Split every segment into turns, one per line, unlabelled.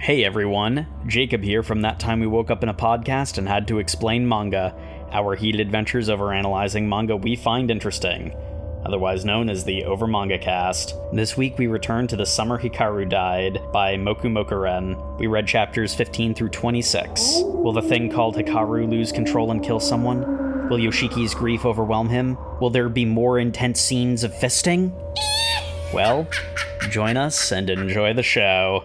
Hey everyone, Jacob here from That Time We Woke Up in a Podcast and Had to Explain Manga, our heated adventures over analyzing manga we find interesting, otherwise known as the Over Manga Cast. This week we return to the Summer Hikaru Died by Mokumokuren. We read chapters 15 through 26. Will the thing called Hikaru lose control and kill someone? Will Yoshiki's grief overwhelm him? Will there be more intense scenes of fisting? Well, join us and enjoy the show.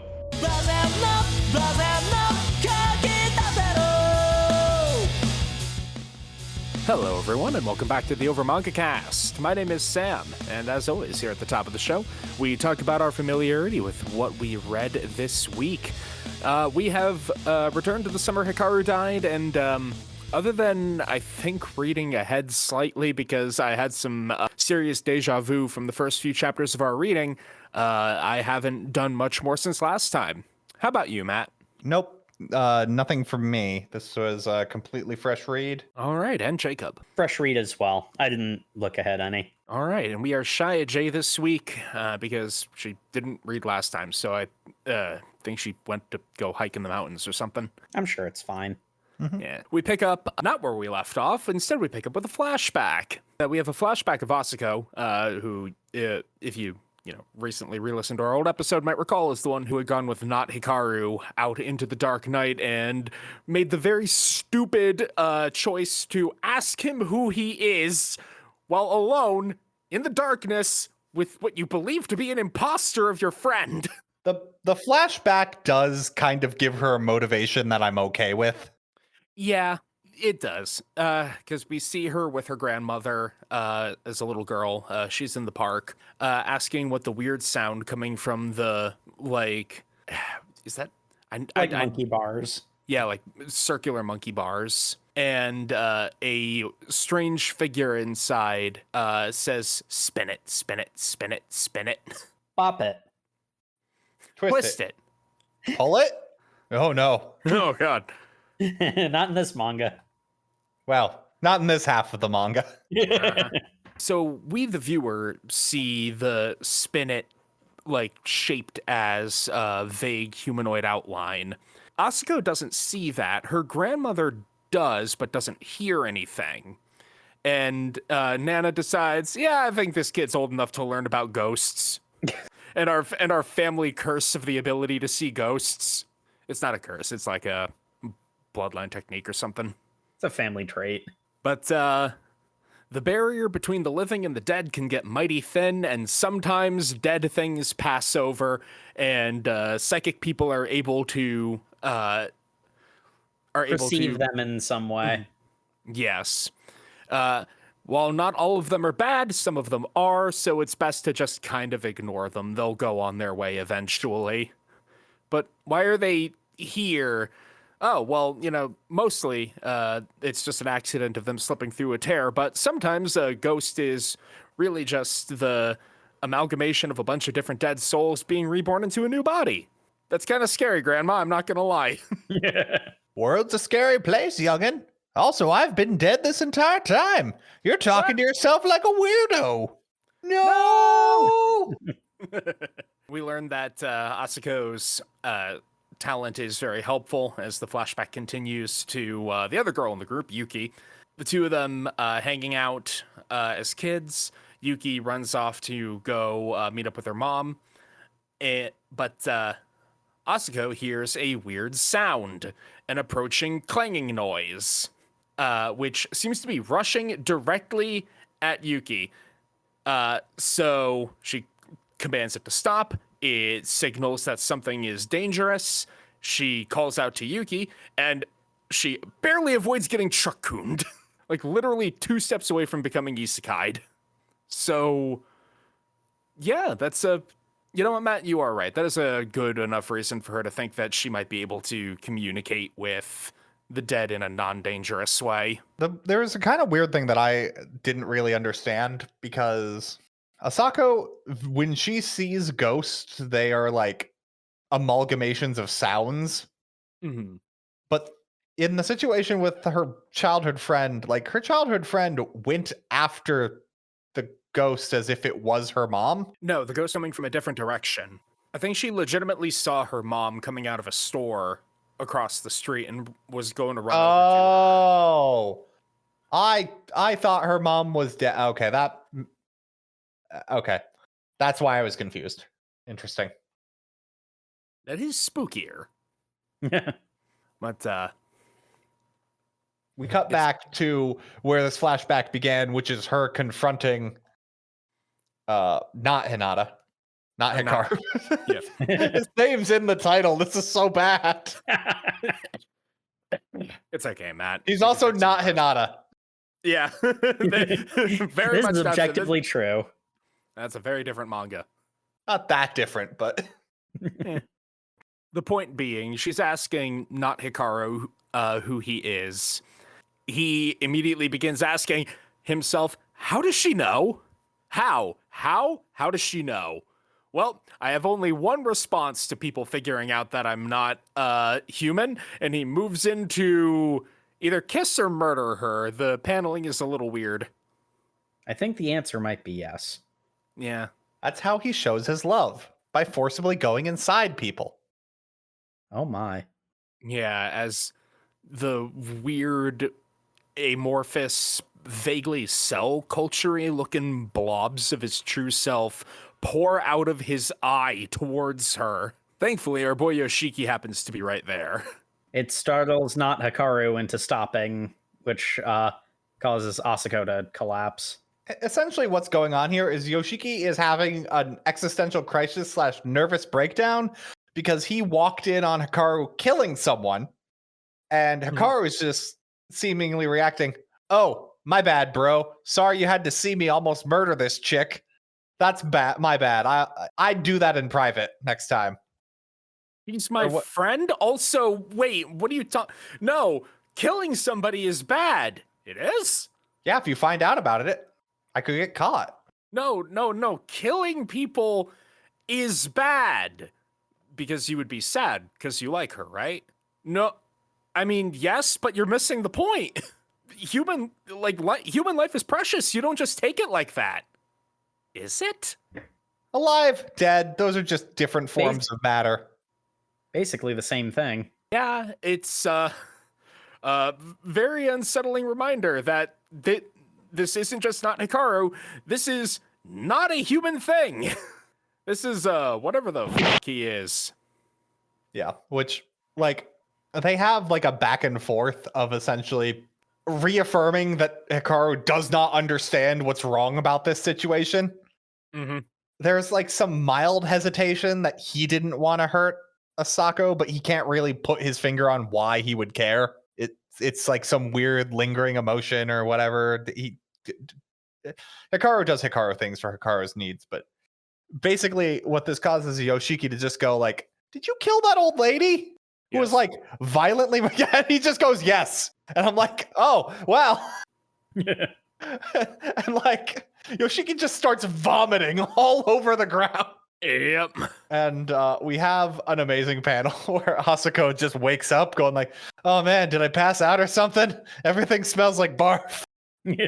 Hello everyone and welcome back to the Over Manga Cast. My name is Sam, and as always here at the top of the show, we talk about our familiarity with what we read this week. We have returned to the Summer Hikaru Died, and other than, I think, reading ahead slightly because I had some serious deja vu from the first few chapters of our reading, I haven't done much more since last time. How about you, Matt?
Nope. Nothing from me. This was a completely fresh read.
All right, and Jacob.
Fresh read as well. I didn't look ahead any.
All right, and we are shy of Jay this week because she didn't read last time, so I think she went to go hike in the mountains or something.
I'm sure it's fine.
Mm-hmm.
Yeah, we pick up not where we left off. Instead, we pick up with a flashback. We have a flashback of Asuko, who, if you recently re-listened to our old episode, might recall is the one who had gone with not Hikaru out into the dark night and made the very stupid choice to ask him who he is while alone in the darkness with what you believe to be an imposter of your friend.
The flashback does kind of give her a motivation that I'm okay with.
Yeah, it does. Because we see her with her grandmother as a little girl. She's in the park asking what the weird sound coming from the, is that?
Monkey bars.
Yeah, like circular monkey bars. And a strange figure inside says, spin it, spin it, spin it, spin it.
Bop it.
Twist
it.
Pull it? Oh, no.
Oh, God.
Not in this manga.
Well, not in this half of the manga.
So we, the viewer, see the spin it shaped as a vague humanoid outline. Asuko doesn't see that. Her grandmother does, but doesn't hear anything. And Nana decides, yeah, I think this kid's old enough to learn about ghosts. and our family curse of the ability to see ghosts. It's not a curse. It's like a bloodline technique or something.
It's a family trait.
But the barrier between the living and the dead can get mighty thin, and sometimes dead things pass over, and psychic people are able to
perceive them in some way.
Yes. While not all of them are bad, some of them are, so it's best to just kind of ignore them. They'll go on their way eventually. But why are they here? Oh, well, mostly it's just an accident of them slipping through a tear, but sometimes a ghost is really just the amalgamation of a bunch of different dead souls being reborn into a new body. That's kind of scary, Grandma, I'm not gonna lie.
World's a scary place, youngin'. Also, I've been dead this entire time. You're talking to yourself like a weirdo. No!
We learned that Asuko's talent is very helpful as the flashback continues to the other girl in the group, Yuki. The two of them hanging out as kids. Yuki runs off to go meet up with her mom. But Asuko hears a weird sound, an approaching clanging noise, which seems to be rushing directly at Yuki. So she commands it to stop. It signals that something is dangerous. She calls out to Yuki, and she barely avoids getting truck-cooned. Literally 2 steps away from becoming isekai'd. So, yeah, that's a... You know what, Matt? You are right. That is a good enough reason for her to think that she might be able to communicate with the dead in a non-dangerous way.
There was a kind of weird thing that I didn't really understand, because Asako, when she sees ghosts, they are like amalgamations of sounds.
Mm-hmm.
But in the situation with her childhood friend, her childhood friend went after the ghost as if it was her mom.
No, the ghost coming from a different direction. I think she legitimately saw her mom coming out of a store across the street and was going to run over to her.
Oh, I thought her mom was dead. Okay, that's why I was confused. Interesting.
That is spookier. But
We cut back to where this flashback began, which is her confronting not Hinata, not Hikaru.
Yeah.
His name's in the title. This is so bad.
It's okay, Matt.
He's
You can
also
fix it
not
first.
Hinata.
Yeah. Very
This
much
is
not-
objectively true.
That's a very different manga.
Not that different, but
The point being, she's asking not Hikaru who he is. He immediately begins asking himself, how does she know? How? How does she know? Well, I have only one response to people figuring out that I'm not human, and he moves into either kiss or murder her. The paneling is a little weird.
I think the answer might be yes.
Yeah.
that's how he shows his love, by forcibly going inside people.
Oh my.
Yeah, as the weird, amorphous, vaguely cell culture-y looking blobs of his true self pour out of his eye towards her. Thankfully, our boy Yoshiki happens to be right there.
It startles not Hikaru into stopping, which causes Asako to collapse.
Essentially, what's going on here is Yoshiki is having an existential crisis / nervous breakdown because he walked in on Hikaru killing someone, and Hikaru is just seemingly reacting, "Oh, my bad, bro. Sorry you had to see me almost murder this chick. That's bad. My bad. I'd do that in private next time."
He's my
Or what-
friend? Also, wait, what are you talking? No, killing somebody is bad. It is?
Yeah, if you find out about it, I could get caught.
No. Killing people is bad. Because you would be sad because you like her, right? No, I mean, yes, but you're missing the point. Human life is precious. You don't just take it like that. Is it?
Alive, dead, those are just different forms of matter.
Basically the same thing.
Yeah, it's very unsettling reminder that this isn't just not Hikaru. This is not a human thing. This is whatever the fuck he is.
Yeah, which, like, they have like a back and forth of essentially reaffirming that Hikaru does not understand what's wrong about this situation.
Mm-hmm.
There's like some mild hesitation that he didn't want to hurt Asako, but he can't really put his finger on why he would care. It's like some weird lingering emotion or whatever. Hikaru does Hikaru things for Hikaru's needs, but basically what this causes Yoshiki to just go like, "Did you kill that old lady?" Who was
Yes.
like violently, and he just goes, "Yes." And I'm like, "Oh, well." And like Yoshiki just starts vomiting all over the ground.
Yep.
And we have an amazing panel where Asako just wakes up going like, "Oh man, did I pass out or something? Everything smells like barf." And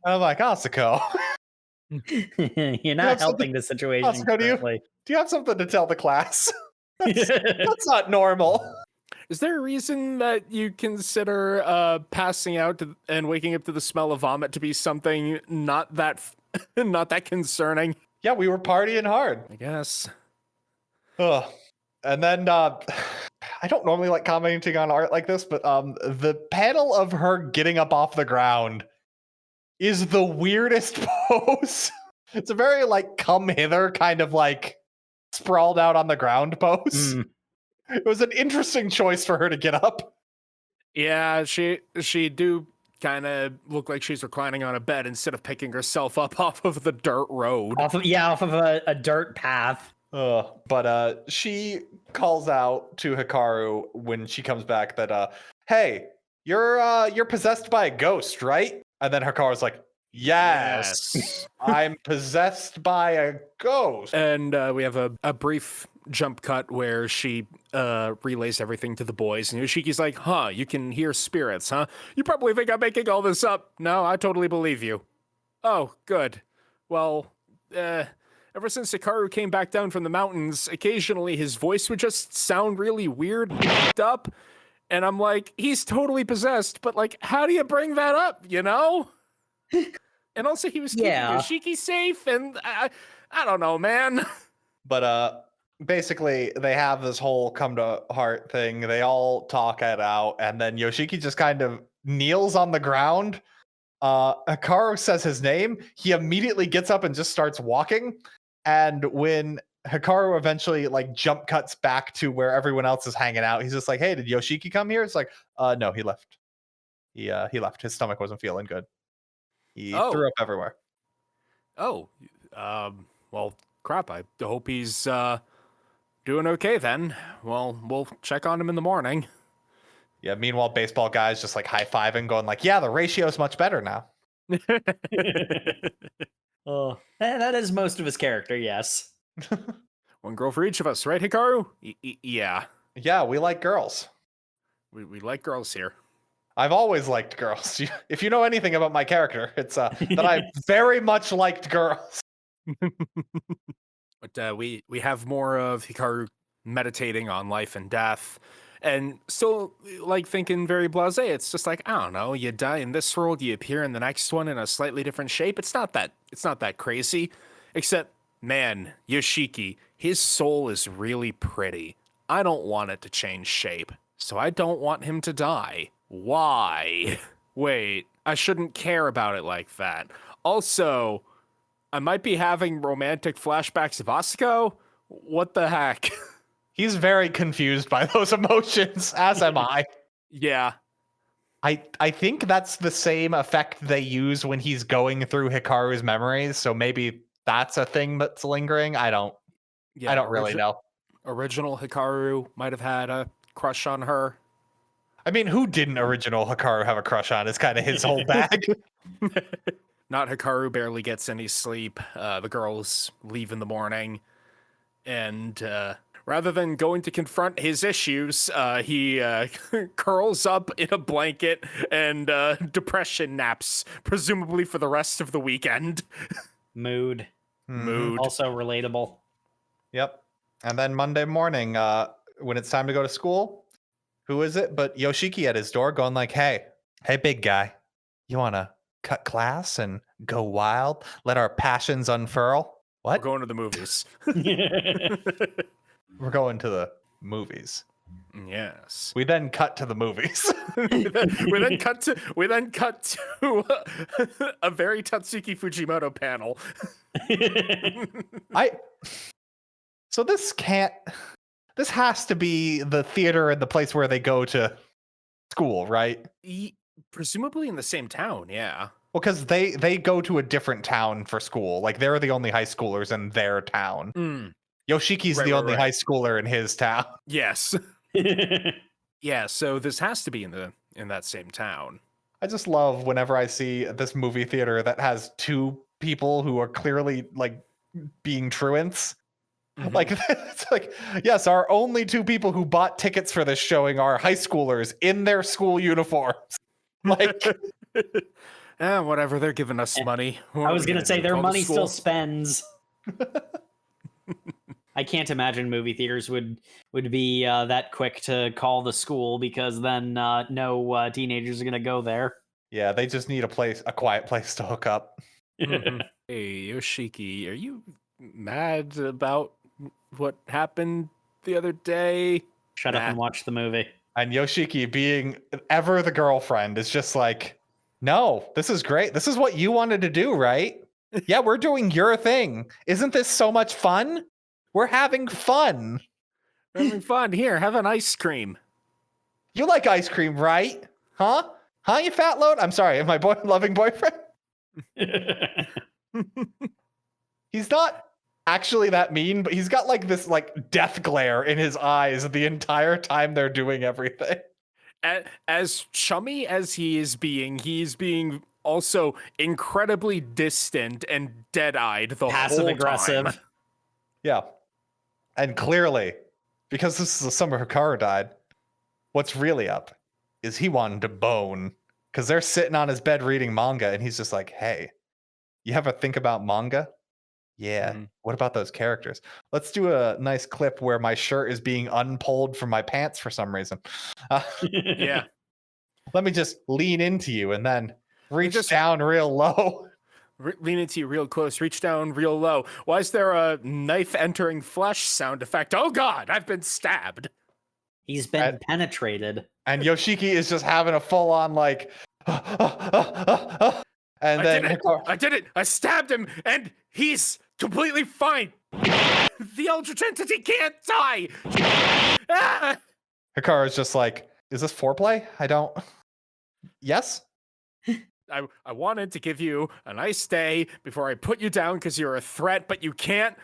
I'm like, "Asako,
You're not helping the situation
Asako, do
currently.
you have something to tell the class?" That's not normal.
Is there a reason that you consider passing out and waking up to the smell of vomit to be something not that not that concerning?
Yeah, we were partying hard.
I guess.
Ugh. And then I don't normally like commenting on art like this, but the panel of her getting up off the ground is the weirdest pose. It's a very like come hither kind of like sprawled out on the ground pose.
Mm.
It was an interesting choice for her to get up.
Yeah, she do kind of look like she's reclining on a bed instead of picking herself up off of the dirt road.
Off of a dirt path.
But she calls out to Hikaru when she comes back that hey, you're possessed by a ghost, right? And then Hikaru's like, yes. I'm possessed by a ghost.
And we have a brief jump cut where she relays everything to the boys, and Yoshiki's like, "Huh, you can hear spirits, huh? You probably think I'm making all this up. No, I totally believe you. Oh, good. Well, ever since Hikaru came back down from the mountains, occasionally his voice would just sound really weird and fucked up. And I'm like, he's totally possessed, but like, how do you bring that up, you know? And also he was keeping Yoshiki safe, and I don't know, man.
But basically they have this whole come to heart thing. They all talk it out, and then Yoshiki just kind of kneels on the ground. Hikaru says his name. He immediately gets up and just starts walking. And when Hikaru eventually like jump cuts back to where everyone else is hanging out, he's just like, "Hey, did Yoshiki come here?" It's like, no, he left. He left. His stomach wasn't feeling good. He threw up everywhere.
Oh, well, crap. I hope he's doing okay then. Well, we'll check on him in the morning.
Yeah, meanwhile, baseball guys just like high-fiving, going like, yeah, the ratio's much better now.
Oh, that is most of his character, yes.
One girl for each of us, right, Hikaru? Yeah.
Yeah, we like girls.
We like girls here.
I've always liked girls. If you know anything about my character, it's that I very much liked girls.
But we have more of Hikaru meditating on life and death, and still like thinking very blasé. It's just like, I don't know, you die in this world, you appear in the next one in a slightly different shape. It's not that crazy. Except, man, Yoshiki, his soul is really pretty. I don't want it to change shape, so I don't want him to die. Why? Wait, I shouldn't care about it like that. Also, I might be having romantic flashbacks of Asuko. What the heck?
He's very confused by those emotions, as am I.
Yeah.
I think that's the same effect they use when he's going through Hikaru's memories, so maybe that's a thing that's lingering. I don't really know.
Original Hikaru might have had a crush on her.
I mean, who didn't original Hikaru have a crush on? It's kind of his whole bag.
Not Hikaru barely gets any sleep. The girls leave in the morning. And rather than going to confront his issues, he curls up in a blanket and depression naps, presumably for the rest of the weekend.
Mood.
Mood.
Also relatable.
Yep. And then Monday morning, when it's time to go to school, who is it but Yoshiki at his door going like, hey, big guy, you want to cut class and go wild? Let our passions unfurl? What?
We're going to the movies.
We're going to the movies.
Yes.
We then cut to the movies.
we then cut to a very Tatsuki Fujimoto panel.
So this has to be the theater and the place where they go to school, right?
Presumably in the same town, yeah.
Well, because they go to a different town for school. Like, they're the only high schoolers in their town. Yoshiki's the only high schooler in his town.
Yes. Yeah, so this has to be in that same town.
I just love whenever I see this movie theater that has two people who are clearly like being truants. Mm-hmm. Like, it's like, yes, our only two people who bought tickets for this showing are high schoolers in their school uniforms. Like,
whatever, they're giving us money.
I was gonna say their money still spends. I can't imagine movie theaters would be that quick to call the school, because then no teenagers are gonna go there.
Yeah, they just need a quiet place to hook up.
Mm-hmm. Hey, Yoshiki, are you mad about what happened the other day?
Shut up and watch the movie.
And Yoshiki, being ever the girlfriend, is just like, no, this is great. This is what you wanted to do, right? Yeah, we're doing your thing. Isn't this so much fun? We're having fun.
We're having fun. Here, have an ice cream.
You like ice cream, right? Huh? Huh, you fat load? I'm sorry, my loving boyfriend? He's not actually that mean, but he's got like this like death glare in his eyes the entire time they're doing everything.
As chummy as he's being also incredibly distant and dead-eyed the
passive
whole
aggressive
time.
Yeah. And clearly, because this is the Summer Hikaru Died, what's really up is he wanted to bone, because they're sitting on his bed reading manga, and he's just like, hey, you ever think about manga? Yeah.
Mhm.
What about those characters? Let's do a nice clip where my shirt is being unpulled from my pants for some reason. Uh,
Yeah.
let me just lean into you and then reach
just-
down real low.
Lean into you real close, reach down real low. Why is there a knife entering flesh sound effect? Oh god, I've been stabbed.
He's been penetrated.
And Yoshiki is just having a full on like, and then
I did it. I stabbed him, and he's completely fine. The Eldritch entity can't die. Ah!
Hikaru's just like, is this foreplay? I don't. Yes?
I wanted to give you a nice day before I put you down because you're a threat, but you can't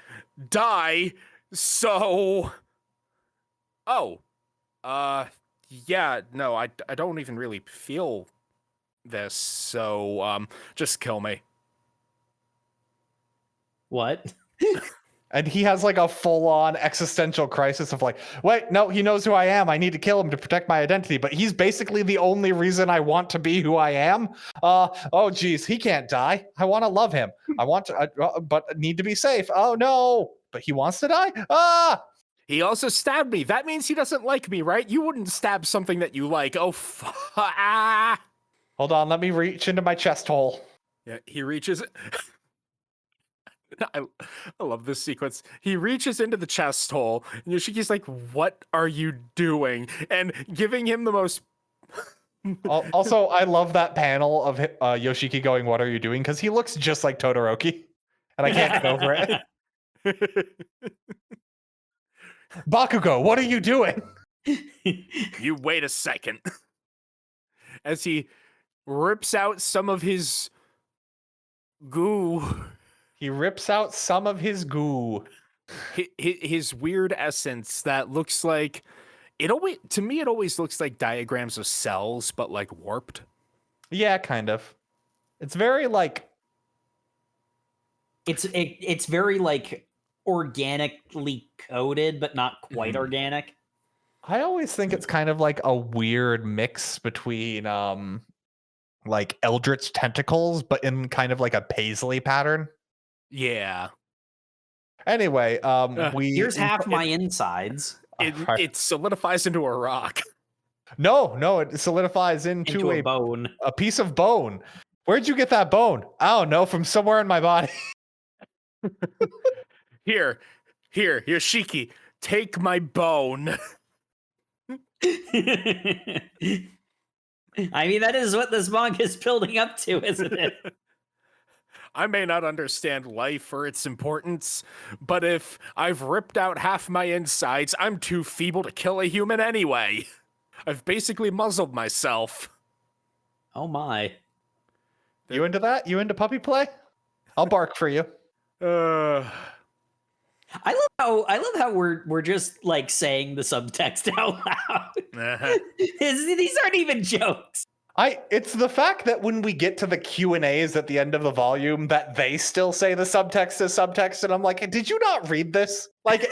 die. So, yeah, no, I don't even really feel this. So, just kill me.
What?
And he has like a full on existential crisis of like, wait, no, he knows who I am. I need to kill him to protect my identity. But he's basically the only reason I want to be who I am. Oh, geez, he can't die. I want to love him. I want to, but need to be safe. Oh, no. But he wants to die? Ah!
He also stabbed me. That means he doesn't like me, right? You wouldn't stab something that you like. Oh, ah!
Hold on. Let me reach into my chest hole.
Yeah, he reaches. I love this sequence. He reaches into the chest hole, and Yoshiki's like, "What are you doing?" And giving him the most.
Also, I love that panel of Yoshiki going, "What are you doing?" Because he looks just like Todoroki, and I can't get over it. Bakugo, what are you doing?
You wait a second. As he rips out some of his goo.
He rips out some of his goo.
His weird essence that looks like it always looks like diagrams of cells, but like warped.
Yeah, kind of. It's very like
It's very like organically coded, but not quite organic.
I always think it's kind of like a weird mix between like Eldritch tentacles, but in kind of like a paisley pattern.
Yeah.
Anyway,
Here's half my insides.
It solidifies into a rock.
No, it solidifies into
a bone.
A piece of bone. Where'd you get that bone? I don't know, from somewhere in my body.
Here, Yoshiki, take my bone.
I mean, that is what this manga is building up to, isn't it?
I may not understand life or its importance, but if I've ripped out half my insides, I'm too feeble to kill a human anyway. I've basically muzzled myself.
Oh my.
You into that? You into puppy play? I'll bark for you.
I love how we're just like saying the subtext out loud. These aren't even jokes.
It's the fact that when we get to the Q&As at the end of the volume that they still say the subtext is subtext, and I'm like, did you not read this? Like,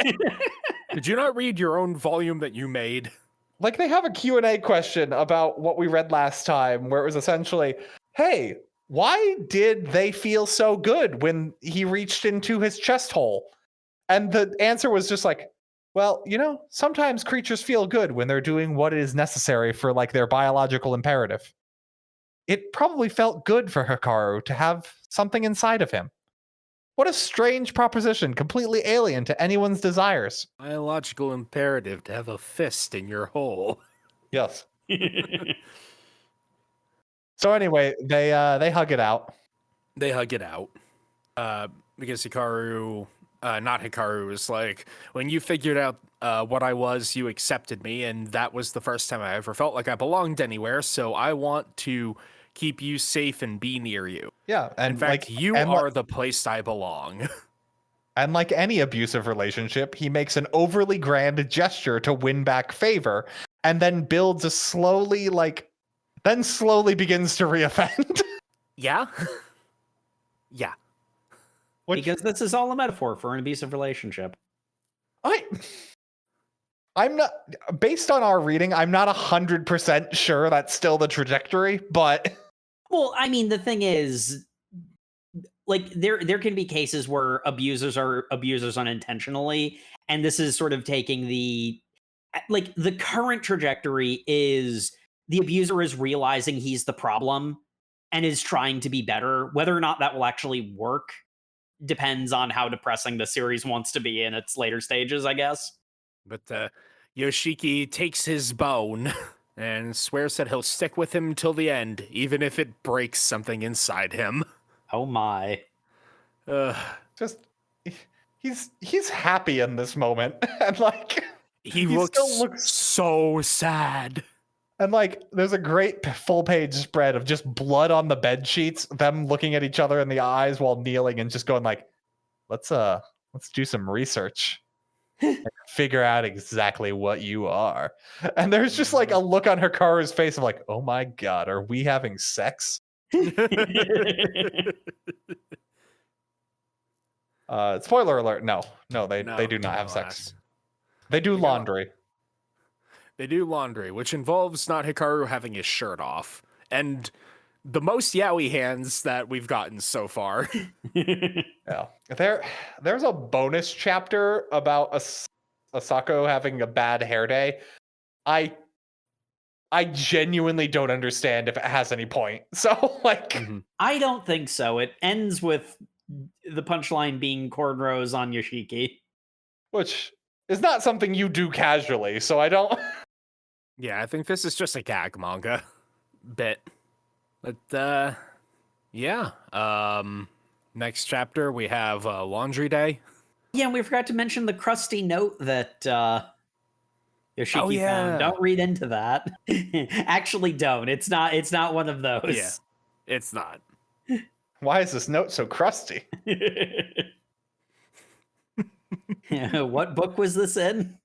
did you not read your own volume that you made?
Like, they have a Q&A question about what we read last time, where it was essentially, hey, why did they feel so good when he reached into his chest hole? And the answer was just like, well, sometimes creatures feel good when they're doing what is necessary for like their biological imperative. It probably felt good for Hikaru to have something inside of him. What a strange proposition, completely alien to anyone's desires.
Biological imperative to have a fist in your hole.
Yes. So anyway, they hug it out.
They hug it out. Because Hikaru, not Hikaru, is like, when you figured out what I was, you accepted me, and that was the first time I ever felt like I belonged anywhere, so I want to keep you safe and be near you.
Yeah, and
in fact, you are the place I belong.
And like any abusive relationship, he makes an overly grand gesture to win back favor, and then builds a slowly begins to reoffend.
Yeah? Yeah.
Because this is all a metaphor for an abusive relationship.
I'm not, based on our reading, I'm not 100% sure that's still the trajectory, but...
Well, I mean, the thing is, like there can be cases where abusers are abusers unintentionally, and this is sort of taking the current trajectory is the abuser is realizing he's the problem and is trying to be better. Whether or not that will actually work depends on how depressing the series wants to be in its later stages, I guess.
But Yoshiki takes his bone and swears that he'll stick with him till the end, even if it breaks something inside him.
Oh my.
Just he's happy in this moment, and like
he
still looks
so sad.
And like, there's a great full page spread of just blood on the bed sheets, them looking at each other in the eyes while kneeling and just going like, let's do some research and figure out exactly what you are. And there's just like a look on Hikaru's face of like, oh my god, are we having sex? Spoiler alert, no, they do not have sex. They do laundry.
They do laundry, which involves not Hikaru having his shirt off. And the most yaoi hands that we've gotten so far.
Yeah. There's a bonus chapter about Asako having a bad hair day. I genuinely don't understand if it has any point. So, like...
I don't think so. It ends with the punchline being cornrows on Yoshiki.
Which is not something you do casually, so I don't...
Yeah, I think this is just a gag manga bit. But, yeah. Next chapter, we have Laundry Day.
Yeah, and we forgot to mention the crusty note that Yoshiki found. Don't read into that. Actually, don't. It's not one of those.
Yeah, it's not.
Why is this note so crusty?
What book was this in?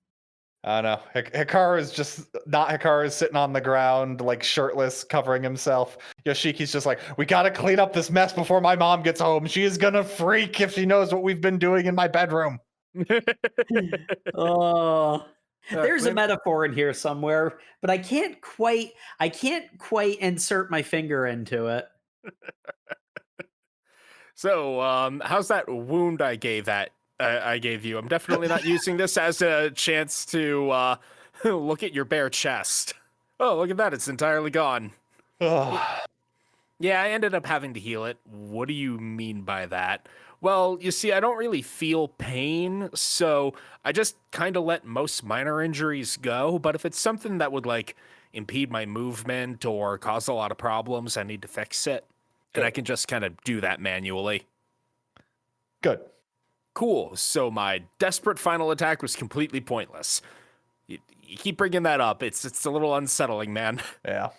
I don't know. Hikaru's just not Hikaru's sitting on the ground, like shirtless, covering himself. Yoshiki's just like, we gotta clean up this mess before my mom gets home. She is gonna freak if she knows what we've been doing in my bedroom.
Oh, there's a metaphor in here somewhere, but I can't quite insert my finger into it.
So, how's that wound I gave you? I'm definitely not using this as a chance to look at your bare chest. Oh, look at that. It's entirely gone. Yeah, I ended up having to heal it. What do you mean by that? Well, you see, I don't really feel pain, so I just kind of let most minor injuries go. But if it's something that would, like, impede my movement or cause a lot of problems, I need to fix it. And I can just kind of do that manually.
Good.
Cool. So my desperate final attack was completely pointless. You keep bringing that up. It's a little unsettling, man.
Yeah.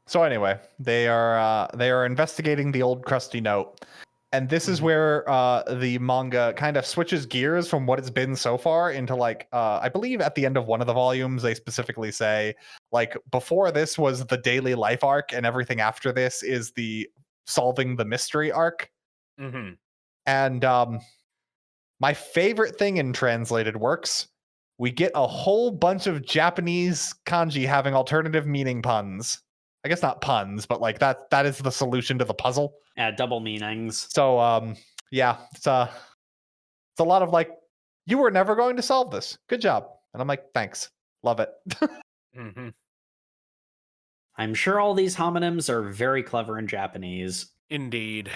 So anyway, they are investigating the old crusty note, and this is where the manga kind of switches gears from what it's been so far into like I believe at the end of one of the volumes they specifically say like before this was the daily life arc, and everything after this is the solving the mystery arc. And my favorite thing in translated works, we get a whole bunch of Japanese kanji having alternative meaning puns. I guess not puns, but like that is the solution to the puzzle.
Yeah, double meanings.
So yeah, it's a lot of like, you were never going to solve this. Good job. And I'm like, thanks. Love it.
I'm sure all these homonyms are very clever in Japanese.
Indeed.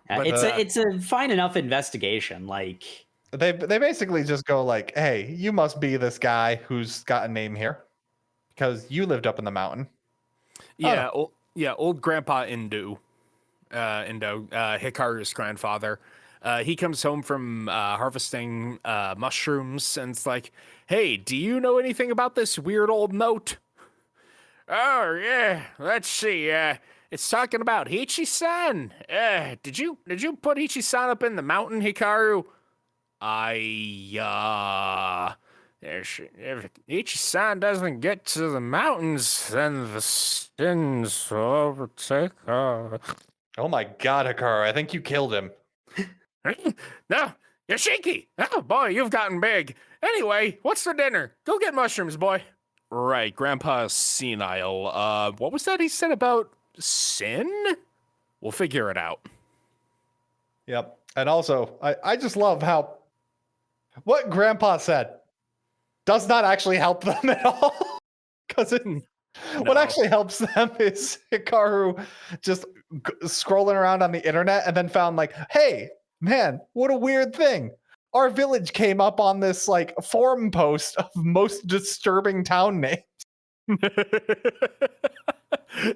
But, it's a fine enough investigation. Like
they basically just go like, hey, you must be this guy who's got a name here because you lived up in the mountain.
Yeah, old Grandpa Indo, Hikaru's grandfather. He comes home from harvesting mushrooms, and it's like, hey, do you know anything about this weird old note? Oh, yeah, let's see. It's talking about Hichi-san. Did you put Hichi-san up in the mountain, Hikaru? If Ichi-san doesn't get to the mountains, then the sins will overtake her.
Oh my god, Hikaru, I think you killed him.
No, Yoshiki! Oh boy, you've gotten big. Anyway, what's for dinner? Go get mushrooms, boy. Right, Grandpa's senile. What was that he said about sin? We'll figure it out.
Yep. And also, I just love how what Grandpa said does not actually help them at all. Because what actually helps them is Hikaru just scrolling around on the internet and then found like, hey, man, what a weird thing. Our village came up on this like forum post of most disturbing town name.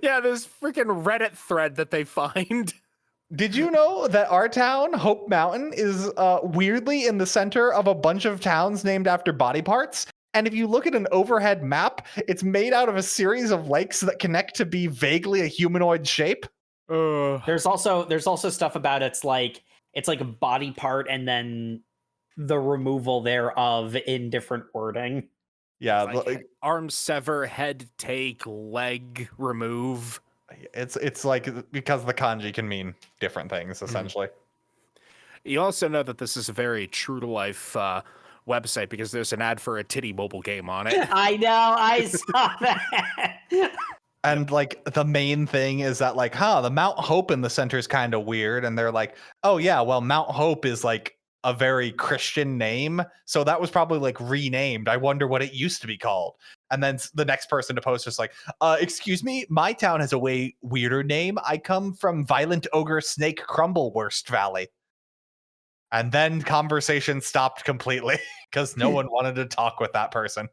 Yeah, this freaking Reddit thread that they find.
Did you know that our town, Hope Mountain, is weirdly in the center of a bunch of towns named after body parts? And if you look at an overhead map, it's made out of a series of lakes that connect to be vaguely a humanoid shape.
There's also stuff about it's like a body part and then the removal thereof in different wording.
Yeah,
like arm sever, head take, leg remove.
It's like because the kanji can mean different things essentially.
You also know that this is a very true to life website because there's an ad for a titty mobile game on it.
I know, I saw that.
And like the main thing is that like, the Mount Hope in the center is kind of weird. And they're like, oh yeah, well, Mount Hope is like a very Christian name. So that was probably like renamed. I wonder what it used to be called. And then the next person to post is like, excuse me, my town has a way weirder name. I come from Violent Ogre Snake Crumblewurst Valley. And then conversation stopped completely because no one wanted to talk with that person.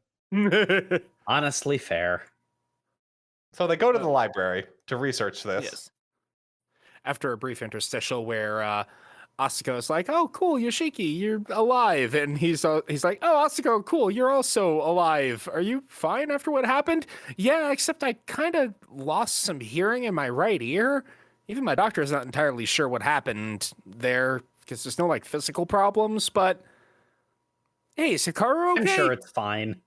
Honestly, fair.
So they go to the library to research this.
Yes. After a brief interstitial where Asuko is like, "Oh, cool, Yoshiki, you're alive," and he's like, "Oh, Asuko, cool, you're also alive. Are you fine after what happened?" "Yeah, except I kind of lost some hearing in my right ear. Even my doctor is not entirely sure what happened there because there's no like physical problems. But hey, is Hikaru okay?"
I'm sure it's fine.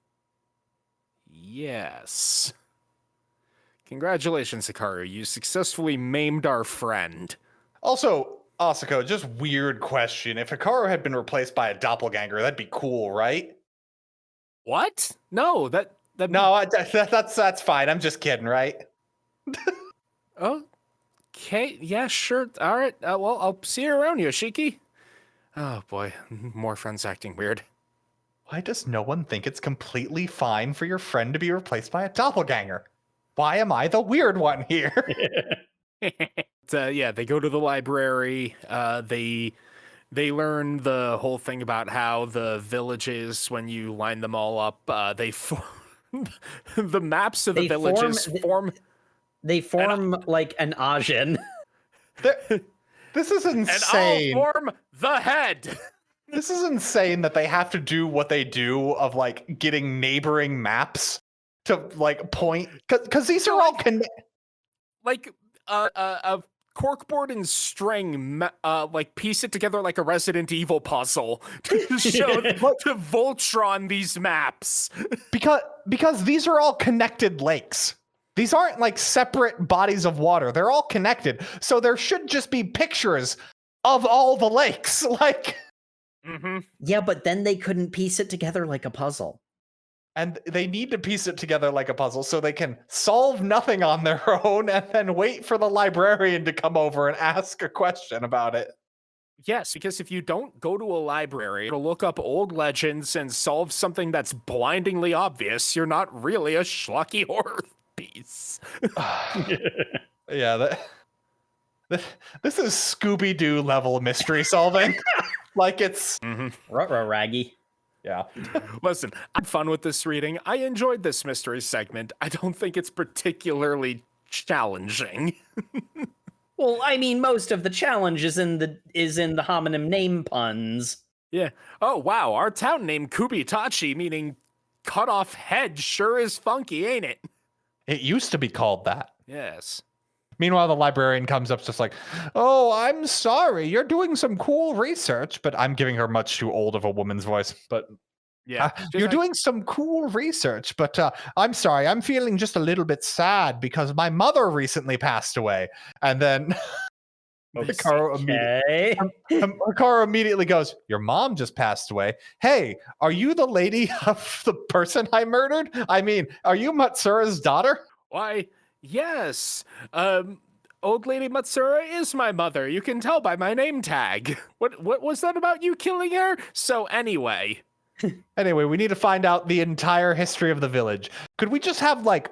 Yes. Congratulations, Hikaru. You successfully maimed our friend.
Also, Asuko, just weird question. If Hikaru had been replaced by a doppelganger, that'd be cool, right?
What? No,
that's fine. I'm just kidding, right?
Okay, yeah, sure. All right. Well, I'll see you around, Yoshiki. Oh boy, more friends acting weird.
Why does no one think it's completely fine for your friend to be replaced by a doppelganger? Why am I the weird one here?
Yeah, they go to the library. They learn the whole thing about how the villages, when you line them all up, they form the maps of the villages form.
They form like an Ajin.
This is insane.
And all form the head.
This is insane that they have to do what they do of like getting neighboring maps to like point because these are all connected.
Like a corkboard and string, like piece it together like a Resident Evil puzzle to show to Voltron these maps.
Because these are all connected lakes. These aren't like separate bodies of water. They're all connected. So there should just be pictures of all the lakes. Like,
yeah, but then they couldn't piece it together like a puzzle.
And they need to piece it together like a puzzle so they can solve nothing on their own and then wait for the librarian to come over and ask a question about it.
Yes, because if you don't go to a library to look up old legends and solve something that's blindingly obvious, you're not really a schlocky horror piece.
Yeah, this is Scooby-Doo level mystery solving. Like it's
Ruh-roh, Raggy.
Yeah.
Listen, I had fun with this reading. I enjoyed this mystery segment. I don't think it's particularly challenging.
Well, I mean, most of the challenge is in the homonym name puns.
Yeah. Oh, wow. Our town name Kubitachi, meaning cut off head, sure is funky, ain't it?
It used to be called that.
Yes.
Meanwhile, the librarian comes up just like, "Oh, I'm sorry. You're doing some cool research." But I'm giving her much too old of a woman's voice. But
yeah,
you're doing some cool research. But I'm sorry. I'm feeling just a little bit sad because my mother recently passed away. And then Hikaru immediately goes, "Your mom just passed away. Hey, are you the lady of the person I murdered? I mean, are you Matsura's daughter?"
Why, yes. old lady Matsura is my mother. You can tell by my name tag. What was that about you killing her? So anyway.
Anyway, we need to find out the entire history of the village. Could we just have like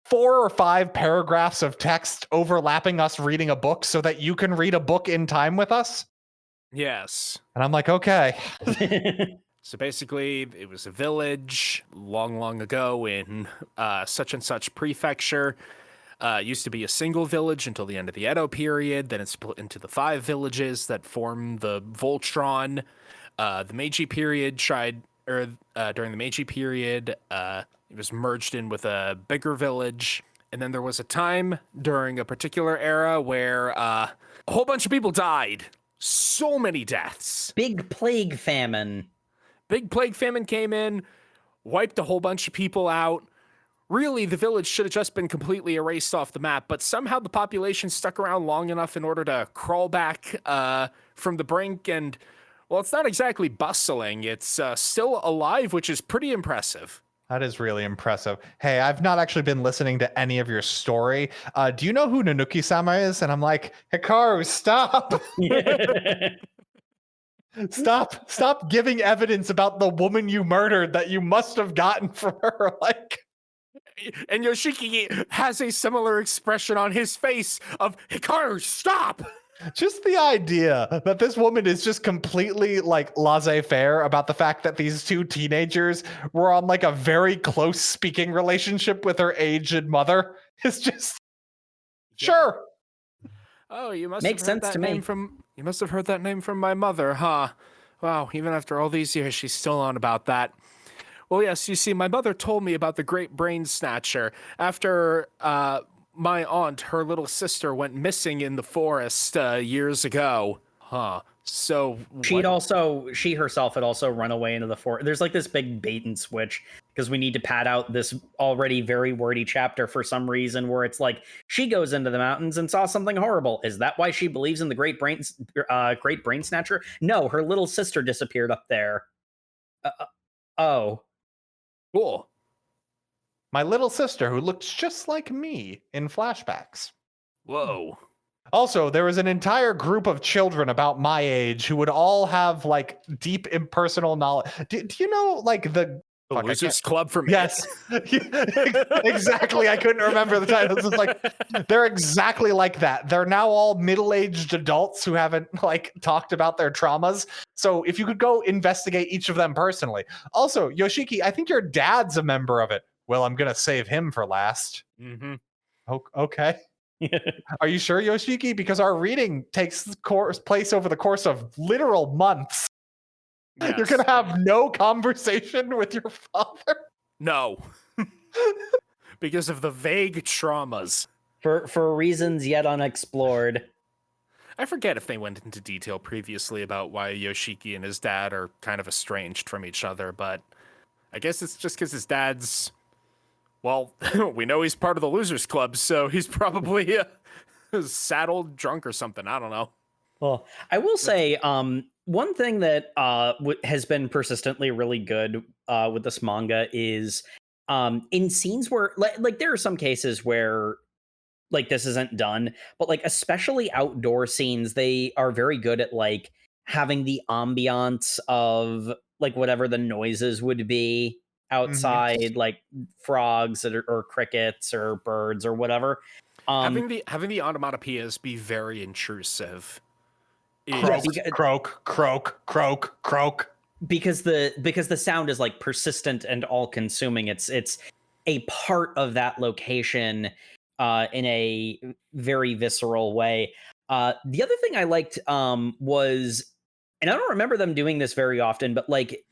4 or 5 paragraphs of text overlapping us reading a book so that you can read a book in time with us?
Yes.
And I'm like, okay.
So basically, it was a village long, long ago in such and such prefecture. Used to be a single village until the end of the Edo period. Then it split into the 5 villages that form the Voltron. The Meiji period during the Meiji period, it was merged in with a bigger village. And then there was a time during a particular era where a whole bunch of people died. So many deaths.
Big plague famine.
Big plague famine came in, wiped a whole bunch of people out. Really, the village should have just been completely erased off the map, but somehow the population stuck around long enough in order to crawl back from the brink, and, well, it's not exactly bustling. It's still alive, which is pretty impressive.
That is really impressive. Hey, I've not actually been listening to any of your story. Do you know who Nanuki-sama is? And I'm like, Hikaru, stop. Stop giving evidence about the woman you murdered that you must have gotten from her. Like,
and Yoshiki has a similar expression on his face of, Hikaru, stop!
just the idea that this woman is just completely like laissez-faire about the fact that these 2 teenagers were on like a very close speaking relationship with her aged mother is just sure.
Oh, you must
Makes
have heard
sense
that
to
name
me.
you must have heard that name from my mother, huh? Wow, even after all these years, she's still on about that. Well, yes, you see, my mother told me about the Great Brain Snatcher after my aunt, her little sister, went missing in the forest years ago. Huh. So
She herself had also run away into the forest. There's like this big bait and switch because we need to pad out this already very wordy chapter for some reason where it's like she goes into the mountains and saw something horrible. Is that why she believes in the Great Brain Snatcher? No, her little sister disappeared up there. Oh.
Cool.
My little sister who looks just like me in flashbacks.
Whoa.
Also, there was an entire group of children about my age who would all have like deep impersonal knowledge. Do you know like the
Losers Club for me?
Yes, exactly. I couldn't remember the titles. It's like they're exactly like that. They're now all middle-aged adults who haven't like talked about their traumas. So if you could go investigate each of them personally. Also, Yoshiki, I think your dad's a member of it. Well, I'm gonna save him for last.
Mm-hmm.
Okay. Are you sure, Yoshiki? Because our reading takes place over the course of literal months. Yes. You're going to have no conversation with your father?
No. Because of the vague traumas.
For reasons yet unexplored.
I forget if they went into detail previously about why Yoshiki and his dad are kind of estranged from each other, but I guess it's just because his dad's... Well, we know he's part of the Losers Club, so he's probably saddled, drunk or something. I don't know.
Well, I will say one thing that has been persistently really good with this manga is in scenes where, like there are some cases where like this isn't done, but like especially outdoor scenes, they are very good at like having the ambiance of like whatever the noises would be outside, like frogs or crickets or birds or whatever.
Having the onomatopoeias be very intrusive.
Croak, croak.
Because the sound is like persistent and all consuming. It's a part of that location in a very visceral way. The other thing I liked was, and I don't remember them doing this very often, but like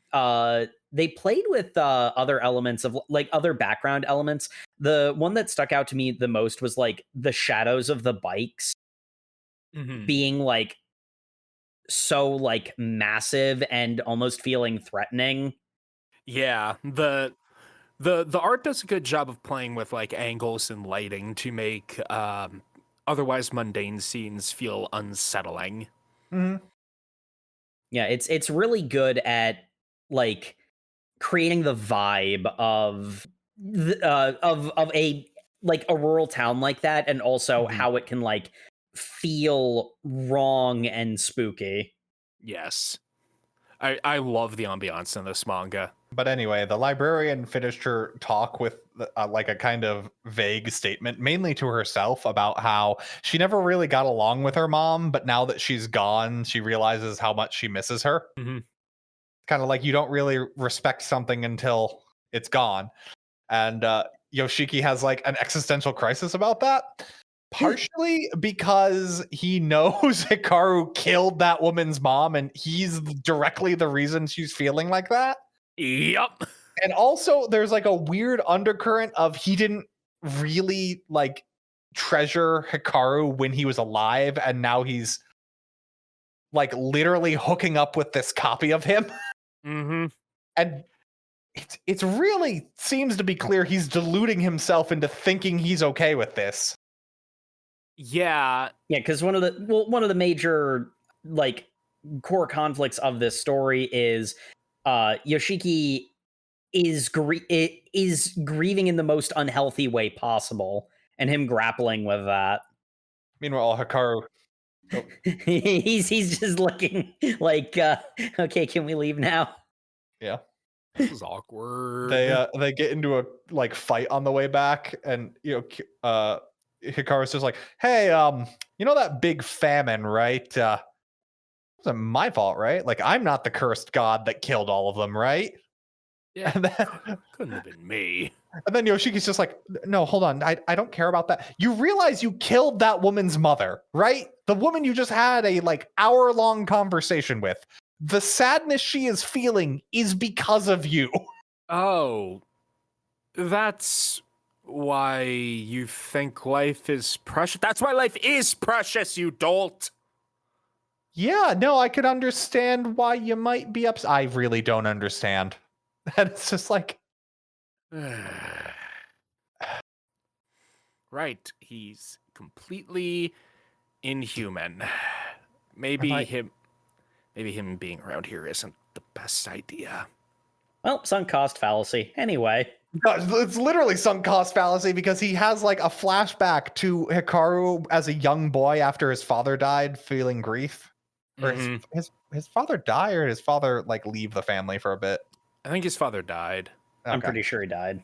they played with other elements of like other background elements. The one that stuck out to me the most was like the shadows of the bikes being like so like massive and almost feeling threatening.
Yeah, the art does a good job of playing with like angles and lighting to make otherwise mundane scenes feel unsettling.
Yeah, it's really good at like creating the vibe of a like a rural town like that, and also
Mhm.
how it can like feel wrong and spooky.
Yes. I love the ambiance in this manga.
But anyway, the librarian finished her talk with like a kind of vague statement, mainly to herself, about how she never really got along with her mom, but now that she's gone, she realizes how much she misses her.
Mm-hmm.
Kind of like you don't really respect something until it's gone. And Yoshiki has like an existential crisis about that. Partially because he knows Hikaru killed that woman's mom and he's directly the reason she's feeling like that.
Yup.
And also there's like a weird undercurrent of he didn't really like treasure Hikaru when he was alive, and now he's like literally hooking up with this copy of him.
Mm-hmm.
And it's really seems to be clear he's deluding himself into thinking he's okay with this.
Yeah.
Yeah, because one of the major like core conflicts of this story is Yoshiki is grieving in the most unhealthy way possible, and him grappling with that.
Meanwhile, Hikaru,
he's just looking like, okay, can we leave now?
yeah,
This is awkward.
they get into a like fight on the way back, and Hikaru's just like, hey, you know that big famine, right? It wasn't my fault, right? Like, I'm not the cursed god that killed all of them, right?
Yeah.
And then,
Couldn't have been me.
and then Yoshiki's just like, no, hold on. I don't care about that. You realize you killed that woman's mother, right? The woman you just had a like hour-long conversation with. The sadness she is feeling is because of you.
Oh, that's why you think life is precious. That's why life is precious, you dolt.
Yeah, no, I could understand why you might be upset. I really don't understand. And it's just like,
Right. He's completely inhuman. Maybe
I-
him being around here isn't the best idea.
Well, sunk cost fallacy. Anyway,
no, it's literally sunk cost fallacy because he has like a flashback to Hikaru as a young boy after his father died, feeling grief. Or
Mhm.
his father die, or his father like leave the family for a bit.
I think his father died.
I'm
Okay.
pretty sure he died.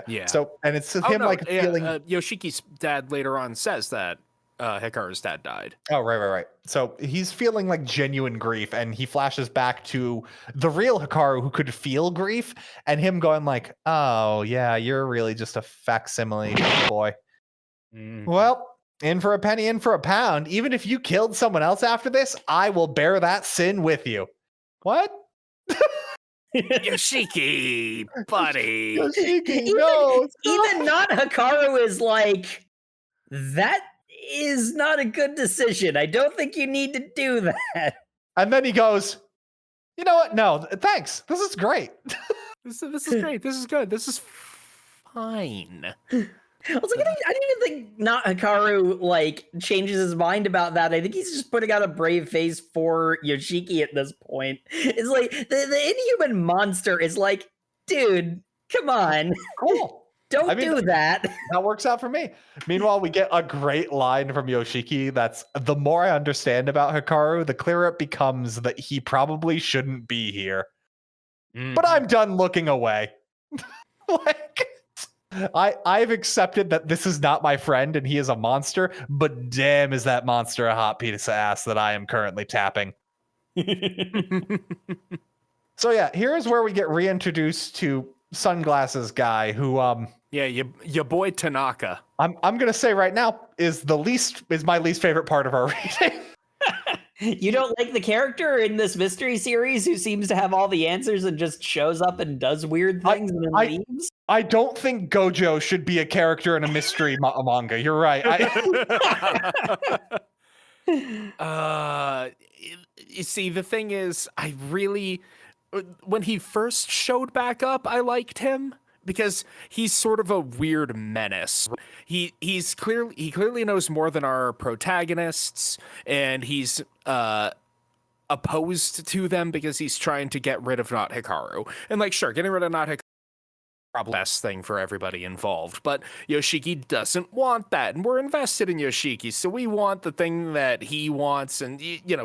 Yeah.
So, and it's
Oh,
him
no,
like feeling.
Yoshiki's dad later on says that Hikaru's dad died.
Oh, right. So he's feeling like genuine grief, and he flashes back to the real Hikaru who could feel grief, and him going like, "Oh yeah, you're really just a facsimile boy." Well, in for a penny, in for a pound. Even if you killed someone else after this, I will bear that sin with you. What?
Yoshiki, buddy.
Yoshiki, no.
Even not Hikaru is like, that is not a good decision. I don't think you need to do that.
And then he goes, you know what? No, thanks. This is great.
This is great. This is good. This is fine.
I was like, I didn't even think not Hikaru like changes his mind about that. I think he's just putting out a brave face for Yoshiki at this point. It's like the inhuman monster is like, dude, come on.
Cool.
Don't do that.
That works out for me. Meanwhile, we get a great line from Yoshiki that's, the more I understand about Hikaru, the clearer it becomes that he probably shouldn't be here. But I'm done looking away. Like, I've accepted that this is not my friend and he is a monster, but damn is that monster a hot piece of ass that I am currently tapping. So yeah, here's where we get reintroduced to sunglasses guy who
yeah, your boy Tanaka.
I'm gonna say right now is my least favorite part of our reading.
You don't like the character in this mystery series who seems to have all the answers and just shows up and does weird things and then leaves?
I don't think Gojo should be a character in a mystery manga. You're right.
You see, the thing is, when he first showed back up, I liked him because he's sort of a weird menace. He clearly knows more than our protagonists, and he's opposed to them because he's trying to get rid of Not Hikaru. And like, sure, getting rid of Not Hikaru probably the best thing for everybody involved. But Yoshiki doesn't want that, and we're invested in Yoshiki, so we want the thing that he wants, and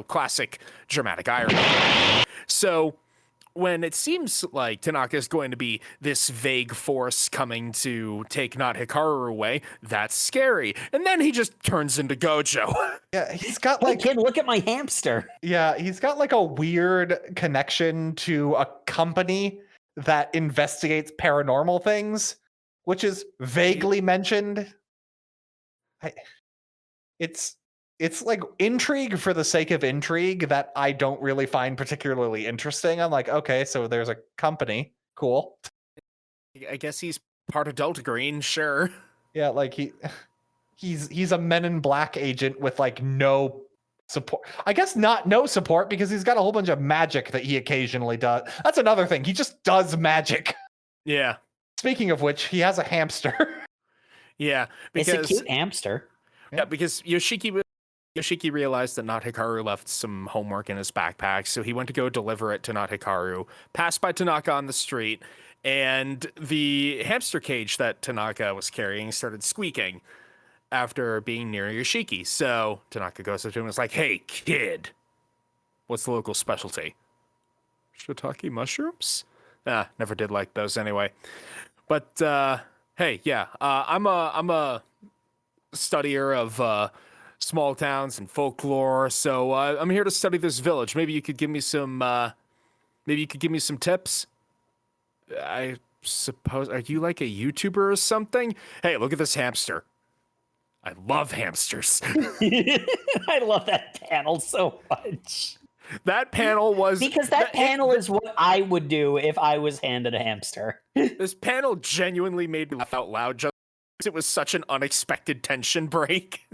classic dramatic irony. So when it seems like Tanaka is going to be this vague force coming to take not Hikaru away, that's scary. And then he just turns into Gojo.
Yeah, he's got
Hey, kid, look at my hamster.
Yeah, he's got like a weird connection to a company that investigates paranormal things, which is vaguely mentioned. It's like intrigue for the sake of intrigue that I don't really find particularly interesting. I'm like, okay, so there's a company. Cool.
I guess he's part of Delta Green, sure.
Yeah, like he's a Men in Black agent with like no support. I guess no support because he's got a whole bunch of magic that he occasionally does. That's another thing. He just does magic.
Yeah.
Speaking of which, he has a hamster.
Yeah.
It's a cute hamster.
Yeah, because Yoshiki realized that Not Hikaru left some homework in his backpack, so he went to go deliver it to Not Hikaru, passed by Tanaka on the street, and the hamster cage that Tanaka was carrying started squeaking after being near Yoshiki. So Tanaka goes up to him and is like, "Hey, kid, what's the local specialty?" "Shiitake mushrooms?" Never did like those anyway. But hey, yeah, I'm a studier of small towns and folklore, so I'm here to study this village. Maybe you could give me some tips. I suppose, are you like a YouTuber or something? Hey, look at this hamster. I love hamsters.
I love that panel so much.
That panel was...
Because that panel is what I would do if I was handed a hamster.
This panel genuinely made me laugh out loud just because it was such an unexpected tension break.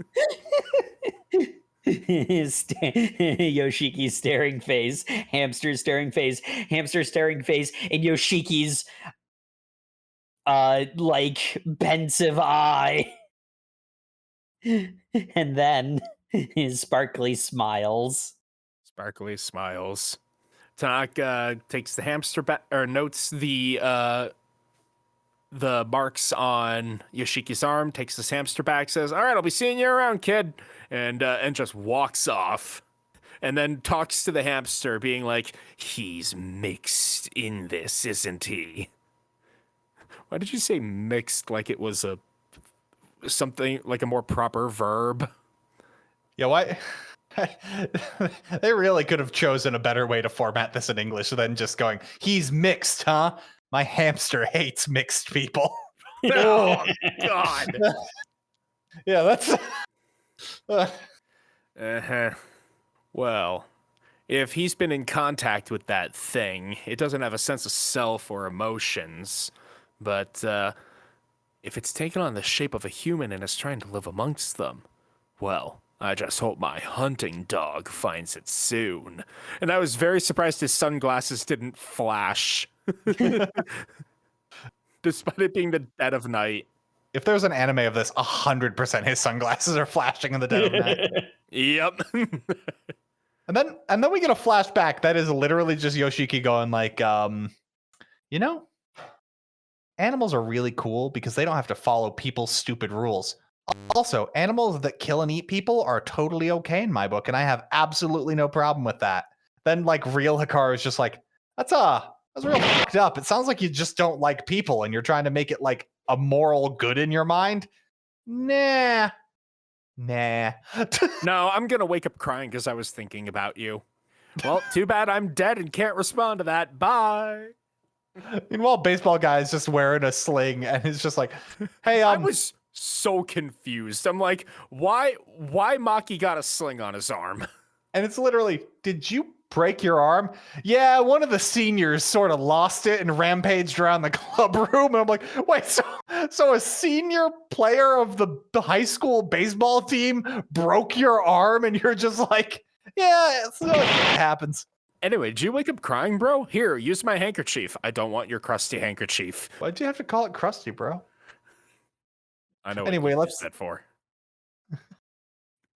Yoshiki's staring face, hamster's staring face, hamster staring face, and Yoshiki's like pensive eye. And then his sparkly smiles.
Sparkly smiles. Tanaka takes the hamster back, or notes the marks on Yoshiki's arm, takes this hamster back, says, "All right, I'll be seeing you around, kid," and just walks off. And then talks to the hamster, being like, "He's mixed in this, isn't he?" Why did you say mixed like it was something like a more proper verb?
Yeah, why? They really could have chosen a better way to format this in English than just going, "He's mixed, huh? My hamster hates mixed people."
Oh, God.
Yeah, that's...
Well, if he's been in contact with that thing, it doesn't have a sense of self or emotions. But if it's taken on the shape of a human and is trying to live amongst them, well, I just hope my hunting dog finds it soon. And I was very surprised his sunglasses didn't flash. Despite it being the dead of night.
If there's an anime of this, 100% his sunglasses are flashing in the dead of night.
Yep.
And then we get a flashback that is literally just Yoshiki going like, animals are really cool because they don't have to follow people's stupid rules. Also, animals that kill and eat people are totally okay in my book, and I have absolutely no problem with that. Then like real Hikaru is just like, that's real fucked up. It sounds like you just don't like people and you're trying to make it like a moral good in your mind. Nah.
No, I'm gonna wake up crying because I was thinking about you. Well, too bad I'm dead and can't respond to that. Bye.
Meanwhile, baseball guy is just wearing a sling and he's just like, "Hey,
I was so confused. I'm like, why Maki got a sling on his arm?"
And it's literally, "Did you break your arm?" "Yeah, one of the seniors sort of lost it and rampaged around the club room." And I'm like, wait, so a senior player of the high school baseball team broke your arm and you're just like, yeah, so it happens.
Anyway, did you wake up crying, bro? Here, use my handkerchief. I don't want your crusty handkerchief.
Why'd you have to call it crusty, bro?
I know.
Anyway,
let's that for.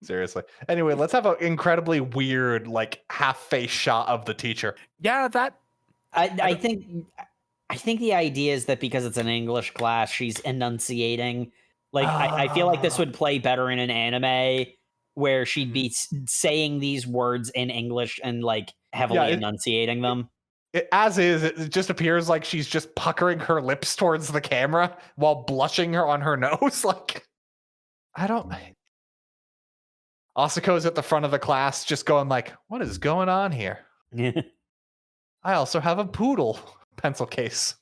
Seriously. Anyway, let's have an incredibly weird, like half-face shot of the teacher.
Yeah, that.
I think I think the idea is that because it's an English class, she's enunciating. Like, I feel like this would play better in an anime where she'd be saying these words in English and like heavily enunciating them.
It just appears like she's just puckering her lips towards the camera while blushing on her nose. Like, I don't. Asuko's at the front of the class just going like, what is going on here? I also have a poodle pencil case.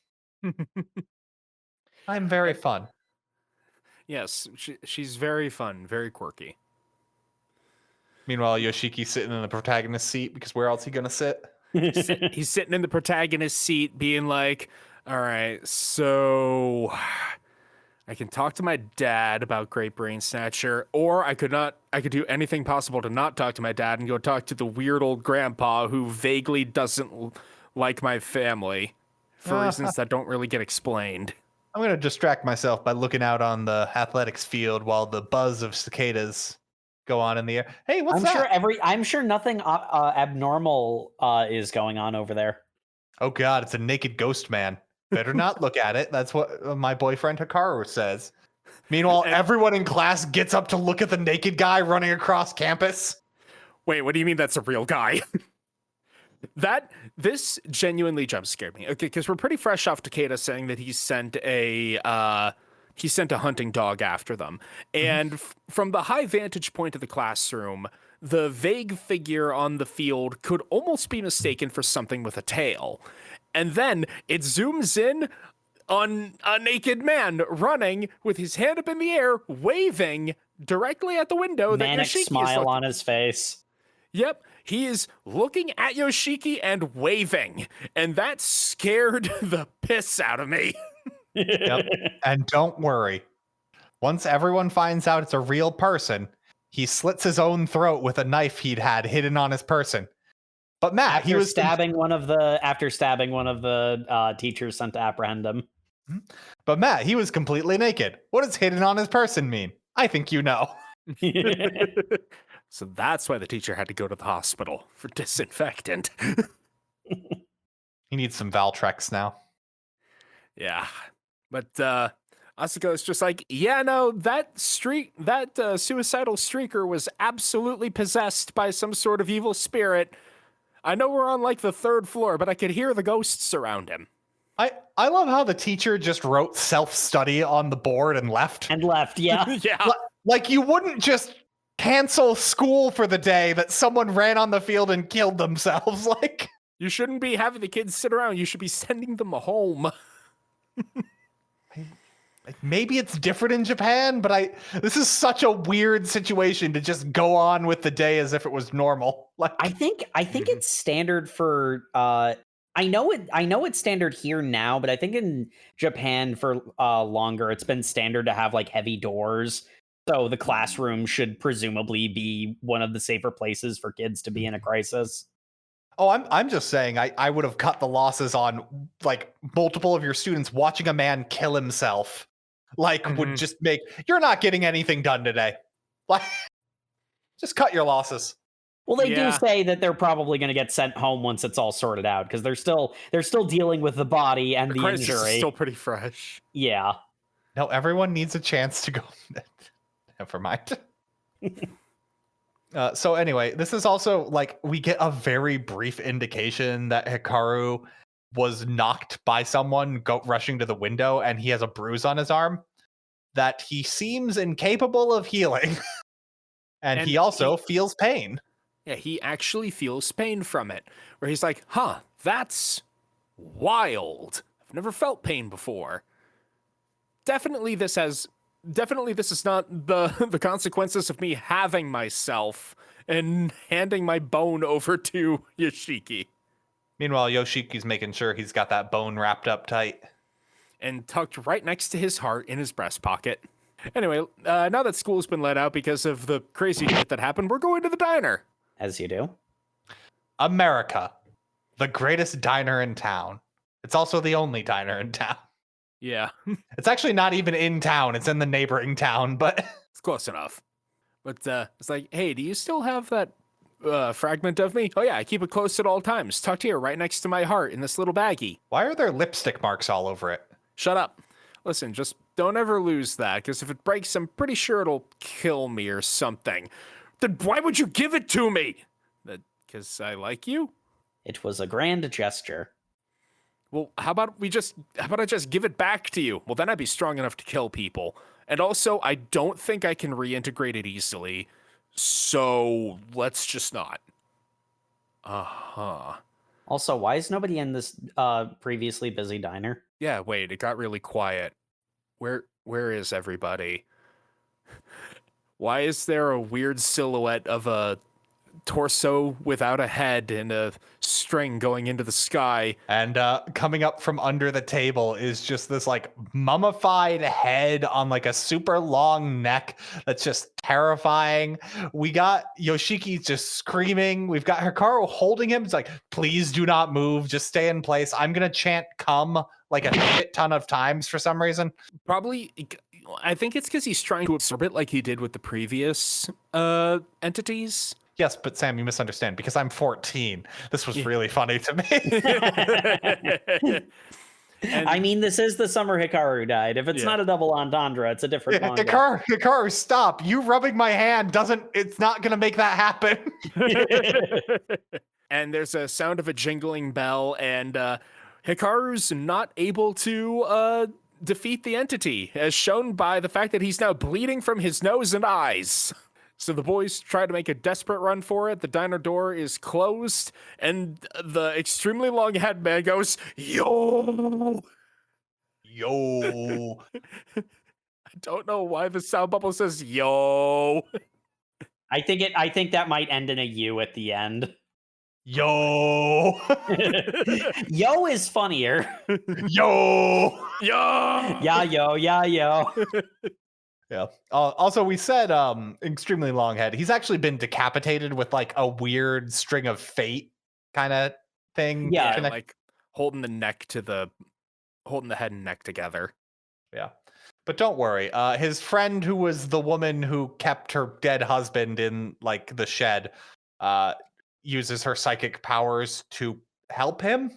I'm very fun.
Yes, she's very fun, very quirky.
Meanwhile, Yoshiki's sitting in the protagonist seat because where else is he gonna sit?
He's sitting in the protagonist seat being like, all right, so I can talk to my dad about Great Brain Snatcher, or I could do anything possible to not talk to my dad and go talk to the weird old grandpa who vaguely doesn't like my family for reasons that don't really get explained.
I'm going to distract myself by looking out on the athletics field while the buzz of cicadas go on in the air. Hey, what's that?
I'm sure nothing abnormal is going on over there.
Oh God, it's a naked ghost man. Better not look at it. That's what my boyfriend Hikaru says. Meanwhile, everyone in class gets up to look at the naked guy running across campus.
Wait, what do you mean that's a real guy? This genuinely jump scared me. Okay, because we're pretty fresh off Takeda saying that he sent a hunting dog after them, and from the high vantage point of the classroom, the vague figure on the field could almost be mistaken for something with a tail, and then it zooms in on a naked man running with his hand up in the air, waving directly at the window.
Manic
that Yoshiki
smile on his face.
Yep, he is looking at Yoshiki and waving, and that scared the piss out of me.
Yep. And don't worry. Once everyone finds out it's a real person, he slits his own throat with a knife he'd had hidden on his person. But Matt,
after stabbing one of the teachers sent to apprehend him.
But Matt, he was completely naked. What does hidden on his person mean? I think you know.
So that's why the teacher had to go to the hospital for disinfectant.
He needs some Valtrex now.
Yeah. But Asuko is just like, yeah, no, that suicidal streaker was absolutely possessed by some sort of evil spirit. I know we're on like the 3rd floor, but I could hear the ghosts around him.
I love how the teacher just wrote self-study on the board and left.
Yeah.
Yeah.
Like you wouldn't just cancel school for the day that someone ran on the field and killed themselves. Like,
you shouldn't be having the kids sit around. You should be sending them home.
Maybe it's different in Japan, but this is such a weird situation to just go on with the day as if it was normal. Like,
I think it's standard for I know it's standard here now, but I think in Japan for longer it's been standard to have like heavy doors. So the classroom should presumably be one of the safer places for kids to be in a crisis.
Oh, I'm just saying I would have cut the losses on like multiple of your students watching a man kill himself. Like would just make you're not getting anything done today. Like just cut your losses.
Well, they do say that they're probably going to get sent home once it's all sorted out because they're still dealing with the body and the injury.
Is still pretty fresh.
Yeah.
No, everyone needs a chance to go. Never mind. So anyway, this is also like we get a very brief indication that Hikaru was knocked by someone rushing to the window and he has a bruise on his arm that he seems incapable of healing. and he also feels pain.
Yeah, he actually feels pain from it, where he's like, huh, that's wild. I've never felt pain before. Definitely this is not the consequences of me having myself and handing my bone over to Yoshiki.
Meanwhile, Yoshiki's making sure he's got that bone wrapped up tight.
And tucked right next to his heart in his breast pocket. Anyway, now that school's been let out because of the crazy shit that happened, we're going to the diner.
As you do.
America, the greatest diner in town. It's also the only diner in town.
Yeah.
It's actually not even in town. It's in the neighboring town, but...
It's close enough. But it's like, hey, do you still have that fragment of me? Oh yeah, I keep it close at all times, tucked here right next to my heart in this little baggie.
Why are there lipstick marks all over it?
Shut up. Listen, just don't ever lose that, because if it breaks, I'm pretty sure it'll kill me or something. Then why would you give it to me? Because I like you?
It was a grand gesture.
Well, how about I just give it back to you? Well, then I'd be strong enough to kill people. And also, I don't think I can reintegrate it easily. So let's just not. Uh-huh.
Also, why is nobody in this previously busy diner?
Yeah, wait, it got really quiet. Where is everybody? Why is there a weird silhouette of a torso without a head and a string going into the sky?
And coming up from under the table is just this like mummified head on like a super long neck that's just terrifying. We got Yoshiki just screaming. We've got Hikaru holding him. It's like, please do not move. Just stay in place. I'm going to chant come like a shit ton of times for some reason.
Probably, I think it's because he's trying to absorb it like he did with the previous entities.
Yes, but Sam, you misunderstand because I'm 14. This was really funny to me.
I mean, this is the Summer Hikaru Died. If it's not a double entendre, it's a different manga.
Hikaru, stop. You rubbing my hand it's not going to make that happen.
And there's a sound of a jingling bell, and Hikaru's not able to defeat the entity, as shown by the fact that he's now bleeding from his nose and eyes. So the boys try to make a desperate run for it. The diner door is closed, and the extremely long head man goes, yo!
Yo.
I don't know why the sound bubble says yo.
I think that might end in a U at the end.
Yo.
Yo is funnier.
Yo.
Yo.
Yeah, yo.
Yeah. Also, we said extremely long head. He's actually been decapitated with like a weird string of fate kind of thing.
Yeah,
like holding the head and neck together.
Yeah. But don't worry. His friend, who was the woman who kept her dead husband in like the shed, uses her psychic powers to help him.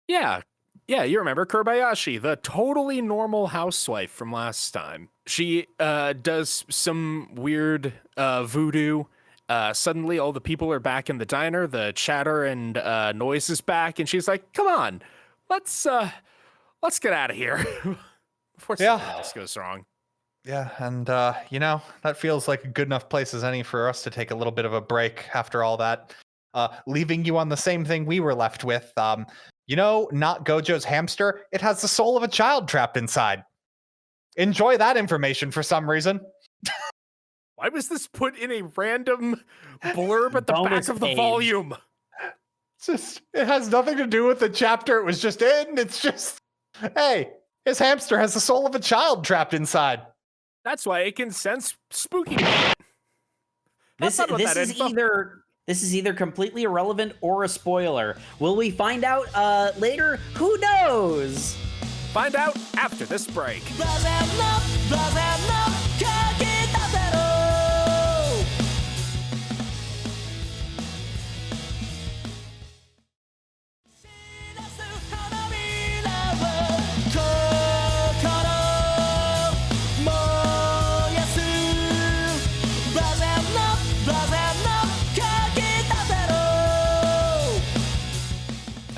Yeah, you remember Kobayashi, the totally normal housewife from last time. She does some weird voodoo. Suddenly, all the people are back in the diner. The chatter and noise is back, and she's like, "Come on, let's get out of here before something else goes wrong."
Yeah, and that feels like a good enough place as any for us to take a little bit of a break after all that. Leaving you on the same thing we were left with. Not Gojo's hamster. It has the soul of a child trapped inside. Enjoy that information for some reason.
Why was this put in a random blurb at the
Bonus
back of the
page.
volume?
It has nothing to do with the chapter it was just in. It's just, hey, his hamster has the soul of a child trapped inside.
That's why it can sense spooky.
This is either completely irrelevant or a spoiler. Will we find out later? Who knows?
Find out after this break.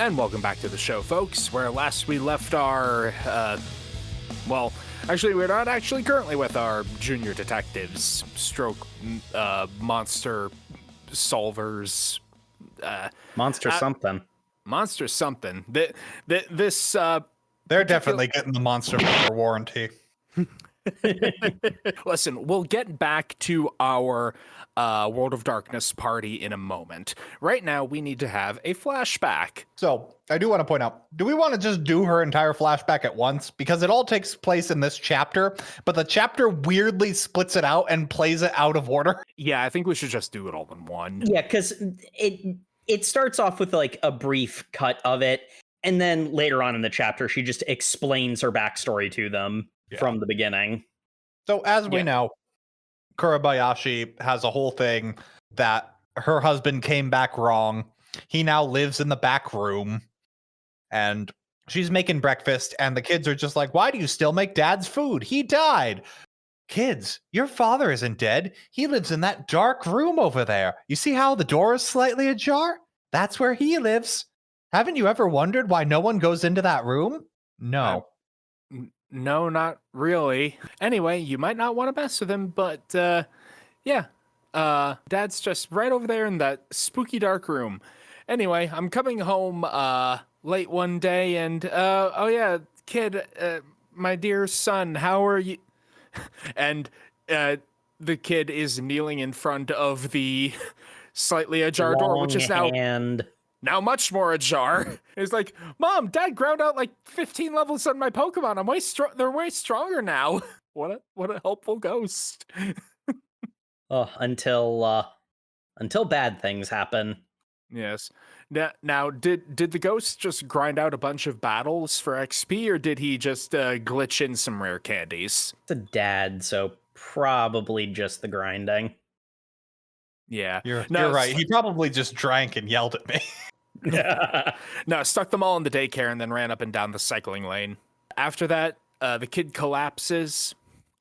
And welcome back to the show, folks, where last we left our, we're not actually currently with our junior detectives, monster solvers.
Monster something.
Monster something. This
They're definitely getting the monster warranty.
Listen, we'll get back to our World of Darkness party in a moment. Right now, we need to have a flashback.
So I do want to point out, do we want to just do her entire flashback at once? Because it all takes place in this chapter, but the chapter weirdly splits it out and plays it out of order.
Yeah, I think we should just do it all in one.
Yeah, because it starts off with like a brief cut of it, and then later on in the chapter, she just explains her backstory to them from the beginning.
So as we know, Kurabayashi has a whole thing that her husband came back wrong. He now lives in the back room, and she's making breakfast, and the kids are just like, why do you still make dad's food? He died. Kids, your father isn't dead. He lives in that dark room over there. You see how the door is slightly ajar? That's where he lives. Haven't you ever wondered why no one goes into that room? No.
No, not really. Anyway, you might not want to mess with him, but yeah. Dad's just right over there in that spooky dark room. Anyway, I'm coming home late one day, and oh yeah, kid, my dear son, how are you? And the kid is kneeling in front of the slightly ajar door, which is now much more ajar. It's like, Mom, Dad ground out like 15 levels on my Pokemon. They're way stronger now. What a helpful ghost.
Until bad things happen.
Yes. Now, did the ghost just grind out a bunch of battles for XP, or did he just glitch in some rare candies?
It's a dad, so probably just the grinding.
Yeah.
You're right. He probably just drank and yelled at me.
No, stuck them all in the daycare and then ran up and down the cycling lane. After that, the kid collapses,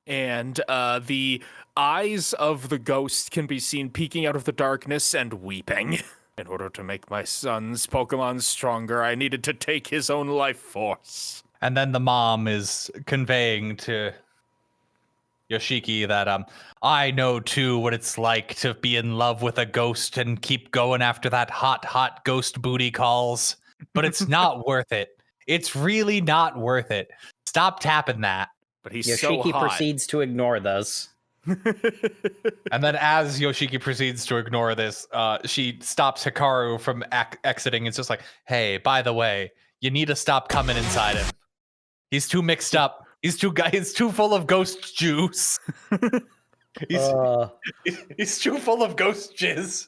and the eyes of the ghost can be seen peeking out of the darkness and weeping. In order to make my son's Pokemon stronger, I needed to take his own life force.
And then the mom is conveying to Yoshiki that I know too what it's like to be in love with a ghost and keep going after that hot ghost booty calls, but it's not worth it. It's really not worth it. Stop tapping that.
But he's
Yoshiki
so hot.
proceeds to ignore this.
And then as Yoshiki proceeds to ignore this, she stops Hikaru from exiting. It's just like, hey, by the way, you need to stop coming inside him. He's too mixed up. He's too full of ghost juice. He's too full of ghost jizz.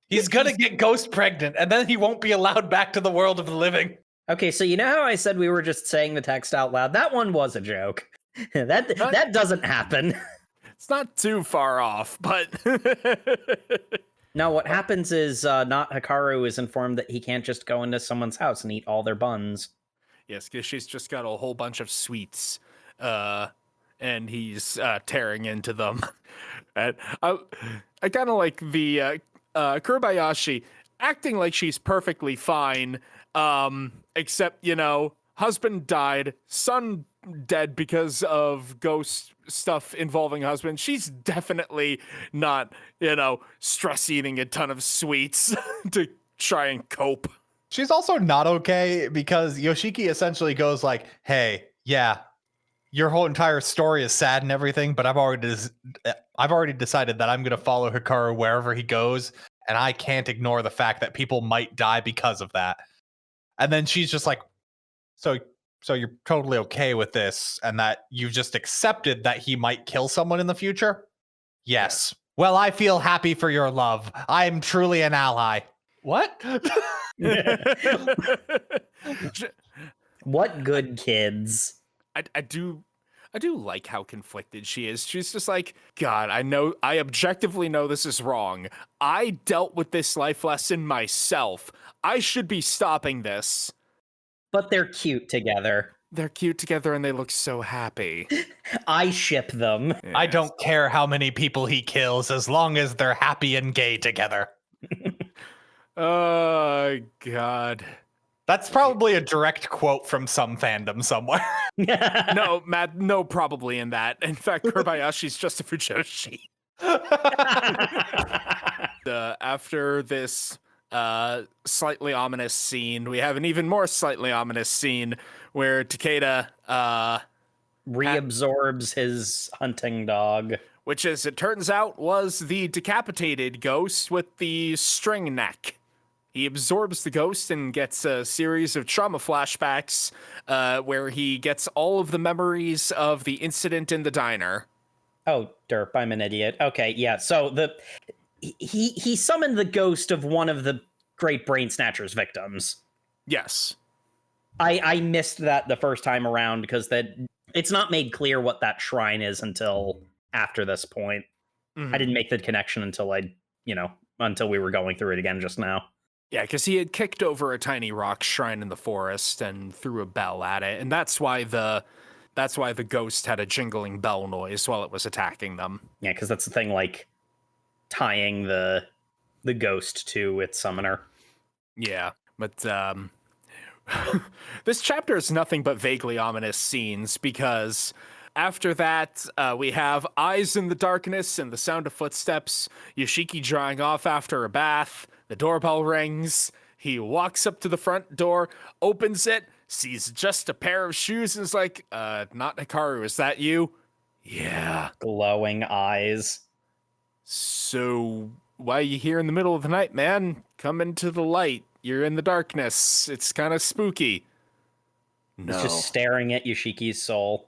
He's gonna get ghost pregnant, and then he won't be allowed back to the world of the living.
Okay, so you know how I said we were just saying the text out loud? That one was a joke. That doesn't happen.
It's not too far off, but...
No, what happens is not Hikaru is informed that he can't just go into someone's house and eat all their buns.
Yes, because she's just got a whole bunch of sweets, and he's tearing into them. And I kind of like the Kurobayashi acting like she's perfectly fine, except, husband died, son dead because of ghost stuff involving husband. She's definitely not, stress eating a ton of sweets to try and cope.
She's also not okay because Yoshiki essentially goes like, hey, yeah, your whole entire story is sad and everything, but I've already decided that I'm going to follow Hikaru wherever he goes, and I can't ignore the fact that people might die because of that. And then she's just like, so you're totally okay with this, and that you just accepted that he might kill someone in the future? Yes. Well, I feel happy for your love. I am truly an ally. What?
What good kids.
I do like how conflicted she is. She's just like, God, I objectively know this is wrong. I dealt with this life lesson myself. I should be stopping this.
But they're cute together.
They're cute together and they look so happy.
I ship them.
Yes.
I don't care how many people he kills as long as they're happy and gay together.
Oh, God.
That's probably a direct quote from some fandom somewhere.
No, Matt, no, probably in that. In fact, Kurobayashi's just a Fujoshi. After this slightly ominous scene, we have an even more slightly ominous scene where Takeda
reabsorbs his hunting dog.
Which, as it turns out, was the decapitated ghost with the string neck. He absorbs the ghost and gets a series of trauma flashbacks where he gets all of the memories of the incident in the diner.
Oh, derp, I'm an idiot. Okay, yeah, so he summoned the ghost of one of the Great Brain Snatcher's victims.
Yes.
I missed that the first time around because it's not made clear what that shrine is until after this point. Mm-hmm. I didn't make the connection until I until we were going through it again just now.
Yeah, because he had kicked over a tiny rock shrine in the forest and threw a bell at it, and that's why the ghost had a jingling bell noise while it was attacking them.
Yeah, because that's the thing, like tying the ghost to its summoner.
Yeah, but this chapter is nothing but vaguely ominous scenes, because after that, we have eyes in the darkness and the sound of footsteps, Yoshiki drying off after a bath, the doorbell rings, he walks up to the front door, opens it, sees just a pair of shoes, and is like, not Hikaru, is that you? Yeah.
Glowing eyes.
So, why are you here in the middle of the night, man? Come into the light. You're in the darkness. It's kind of spooky. No.
He's just staring at Yoshiki's soul.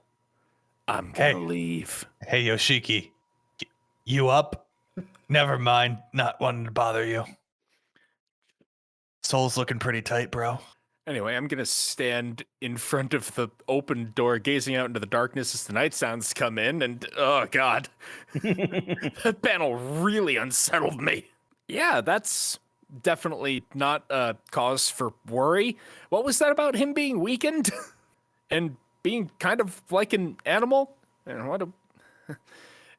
I'm gonna leave.
Hey, Yoshiki. You up? Never mind. Not wanting to bother you. Soul's looking pretty tight, bro.
Anyway, I'm gonna stand in front of the open door, gazing out into the darkness as the night sounds come in, and oh god. That panel really unsettled me. Yeah, that's definitely not a cause for worry. What was that about him being weakened? And being kind of like an animal? And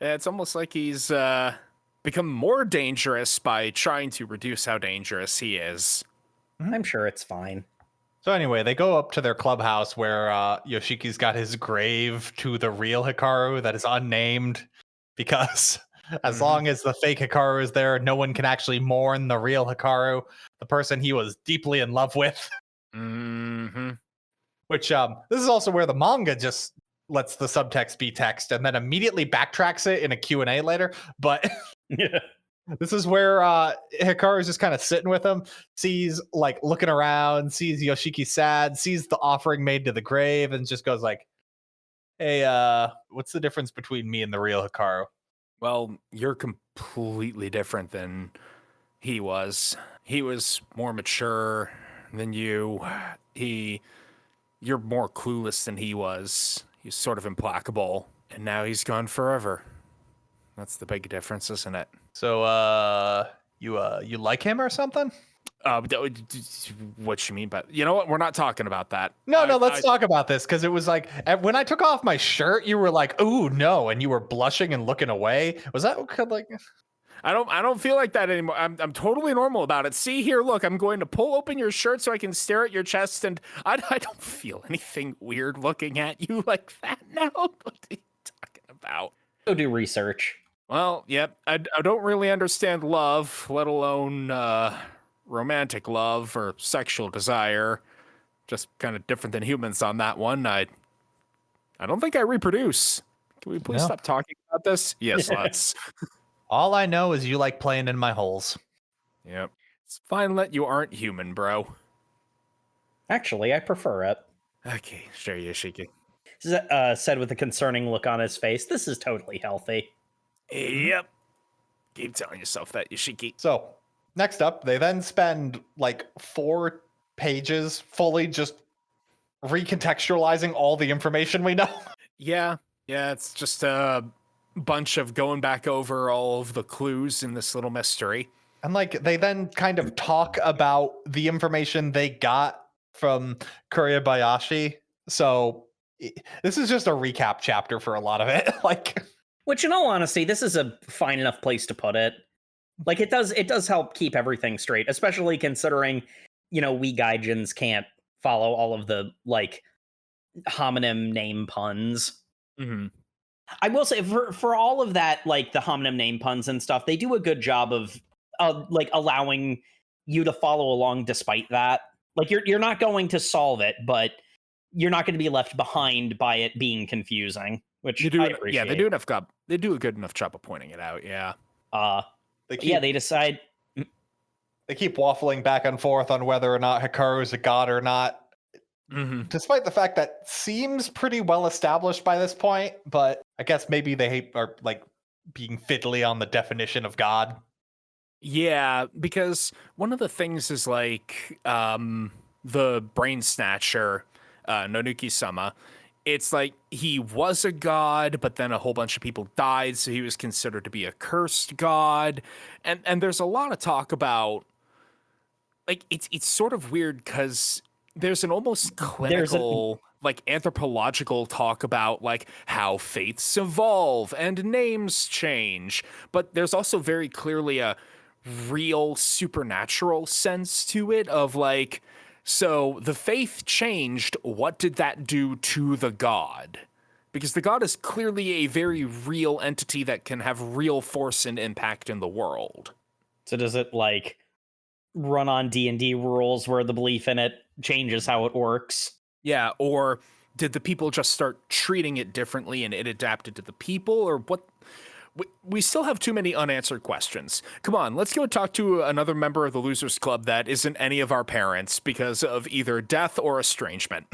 it's almost like he's become more dangerous by trying to reduce how dangerous he is.
I'm sure it's fine.
So anyway, they go up to their clubhouse where Yoshiki's got his grave to the real Hikaru that is unnamed, because as long as the fake Hikaru is there, no one can actually mourn the real Hikaru, the person he was deeply in love with.
Mm-hmm.
Which this is also where the manga just lets the subtext be text and then immediately backtracks it in a Q&A later. But
Yeah.
this is where Hikaru's just kind of sitting with him, sees, like, looking around, sees Yoshiki sad, sees the offering made to the grave, and just goes like, hey, what's the difference between me and the real Hikaru?
Well, you're completely different than he was. He was more mature than you. You're more clueless than he was. He's sort of implacable, and now he's gone forever. That's the big difference, isn't it?
So, you like him or something?
What you mean by... You know what? We're not talking about that.
No, let's talk about this, because it was like, when I took off my shirt, you were like, ooh, no, and you were blushing and looking away. Was that like...
I don't feel like that anymore. I'm totally normal about it. See here, look, I'm going to pull open your shirt so I can stare at your chest, and I don't feel anything weird looking at you like that now. What are you talking about?
Go do research.
Well, yep. I don't really understand love, let alone romantic love or sexual desire. Just kind of different than humans on that one. I don't think I reproduce. Can we please stop talking about this? Yes, let's.
All I know is you like playing in my holes.
Yep. It's fine that you aren't human, bro.
Actually, I prefer it.
Okay, sure, Yoshiki.
Said with a concerning look on his face. This is totally healthy.
Yep. Keep telling yourself that, Yoshiki.
So, next up, they then spend like 4 pages fully just recontextualizing all the information we know.
Yeah, it's just a bunch of going back over all of the clues in this little mystery.
And like they then kind of talk about the information they got from Kuribayashi. So this is just a recap chapter for a lot of it. Like,
which, in all honesty, this is a fine enough place to put it. Like, it does help keep everything straight, especially considering, we gaijins can't follow all of the, like, homonym name puns.
Mm-hmm.
I will say, for all of that, like, the homonym name puns and stuff, they do a good job of, like, allowing you to follow along despite that. Like, you're not going to solve it, but you're not going to be left behind by it being confusing, which I appreciate.
Yeah, they do a good enough job of pointing it out, yeah.
They decide...
They keep waffling back and forth on whether or not Hikaru is a god or not. Mm-hmm. Despite the fact that seems pretty well established by this point, but I guess maybe they are like being fiddly on the definition of God.
Yeah, because one of the things is like the brain snatcher, Nonuki-sama, it's like he was a god, but then a whole bunch of people died, so he was considered to be a cursed god. And there's a lot of talk about, like, it's sort of weird because there's an almost clinical, like, anthropological talk about, like, how faiths evolve and names change, but there's also very clearly a real supernatural sense to it of, like, so the faith changed, what did that do to the god? Because the god is clearly a very real entity that can have real force and impact in the world.
So does it, like, run on D&D rules where the belief in it changes how it works?
Yeah, or did the people just start treating it differently and it adapted to the people, or what? We still have too many unanswered questions. Come on, let's go talk to another member of the Losers Club that isn't any of our parents because of either death or estrangement.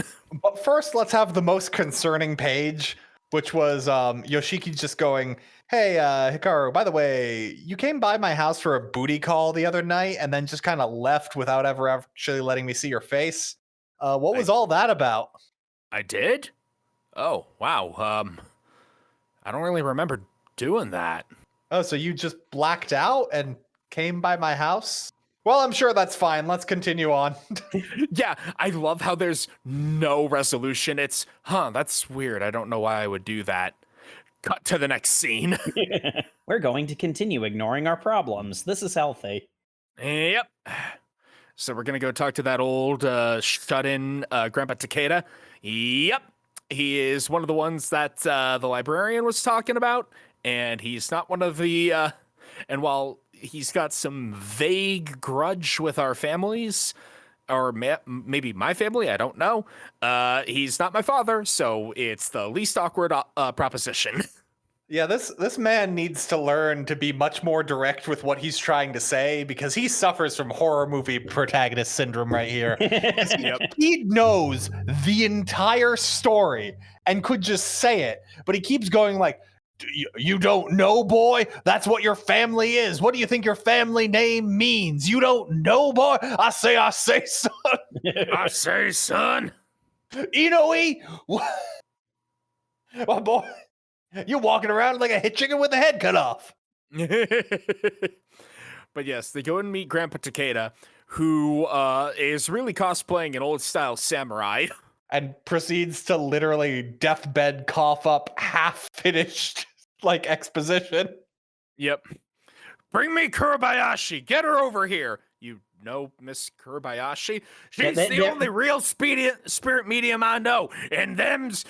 But first, let's have the most concerning page, which was Yoshiki just going, hey, Hikaru, by the way, you came by my house for a booty call the other night and then just kind of left without ever actually letting me see your face. What was all that about?
I did? Oh, wow. I don't really remember doing that.
Oh, so you just blacked out and came by my house? Well, I'm sure that's fine. Let's continue on.
Yeah, I love how there's no resolution. It's, that's weird. I don't know why I would do that. Cut to the next scene.
We're going to continue ignoring our problems. This is healthy.
Yep. So we're going to go talk to that old shut-in Grandpa Takeda. Yep. He is one of the ones that the librarian was talking about, and he's not one of the... and while he's got some vague grudge with our families, or maybe my family, I don't know, he's not my father, so it's the least awkward proposition.
Yeah, this man needs to learn to be much more direct with what he's trying to say because he suffers from horror movie protagonist syndrome right here. He knows the entire story and could just say it, but he keeps going like, you don't know, boy? That's what your family is. What do you think your family name means? You don't know, boy? I say, son.
I say, son.
Inoue? Well, boy, you're walking around like a hit chicken with the head cut off.
But yes, they go and meet Grandpa Takeda, who is really cosplaying an old-style samurai.
And proceeds to literally deathbed cough up half-finished, like, exposition.
Yep. Bring me Kurabayashi. Get her over here. You know Miss Kurabayashi? She's the only real spirit medium I know. And them's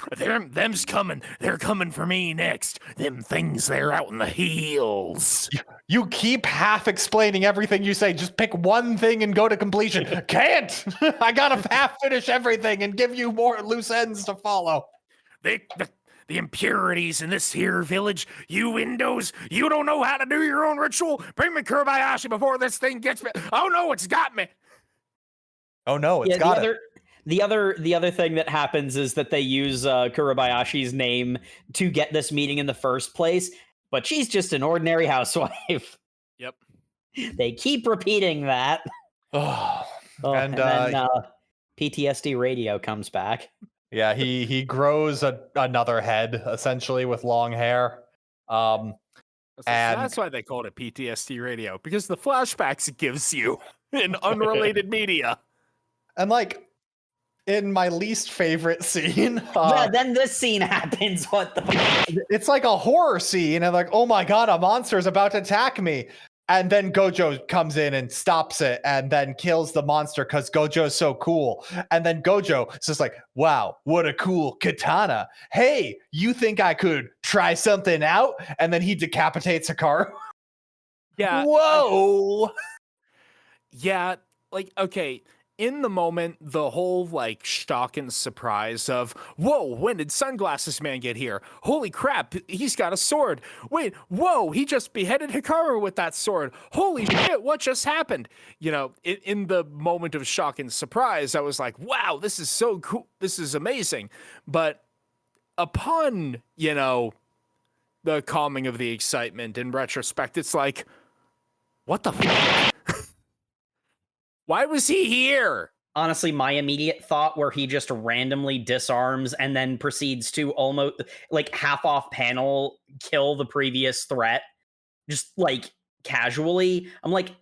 coming. They're coming for me next. Them things there out in the hills.
You keep half explaining everything you say. Just pick one thing and go to completion. Can't! I gotta half finish everything and give you more loose ends to follow.
The impurities in this here village, you Windows, you don't know how to do your own ritual? Bring me Kurabayashi before this thing gets me. Oh no, it's got me.
Oh no, it's got it.
The other thing that happens is that they use Kurabayashi's name to get this meeting in the first place, but she's just an ordinary housewife.
Yep.
They keep repeating that. And then PTSD Radio comes back.
Yeah, he grows another head, essentially, with long hair. And
that's why they called it PTSD Radio, because the flashbacks it gives you in unrelated media.
And, like, in my least favorite scene...
then this scene happens. What the fuck?
It's like a horror scene, and like, oh my god, a monster is about to attack me. And then Gojo comes in and stops it and then kills the monster because Gojo's so cool. And then Gojo is just like, wow, what a cool katana. Hey, you think I could try something out? And then he decapitates Hikaru.
Yeah.
Whoa.
Yeah, like, okay, in the moment, the whole, like, shock and surprise of, whoa, when did Sunglasses Man get here? Holy crap, he's got a sword. Wait, whoa, he just beheaded Hikaru with that sword. Holy shit, what just happened? You know, in the moment of shock and surprise, I was like, wow, this is so cool. This is amazing. But upon, you know, the calming of the excitement, in retrospect, it's like, what the fuck? Why was he here?
honestly my immediate thought, where he just randomly disarms and then proceeds to almost like half off panel kill the previous threat, just like casually. I'm like,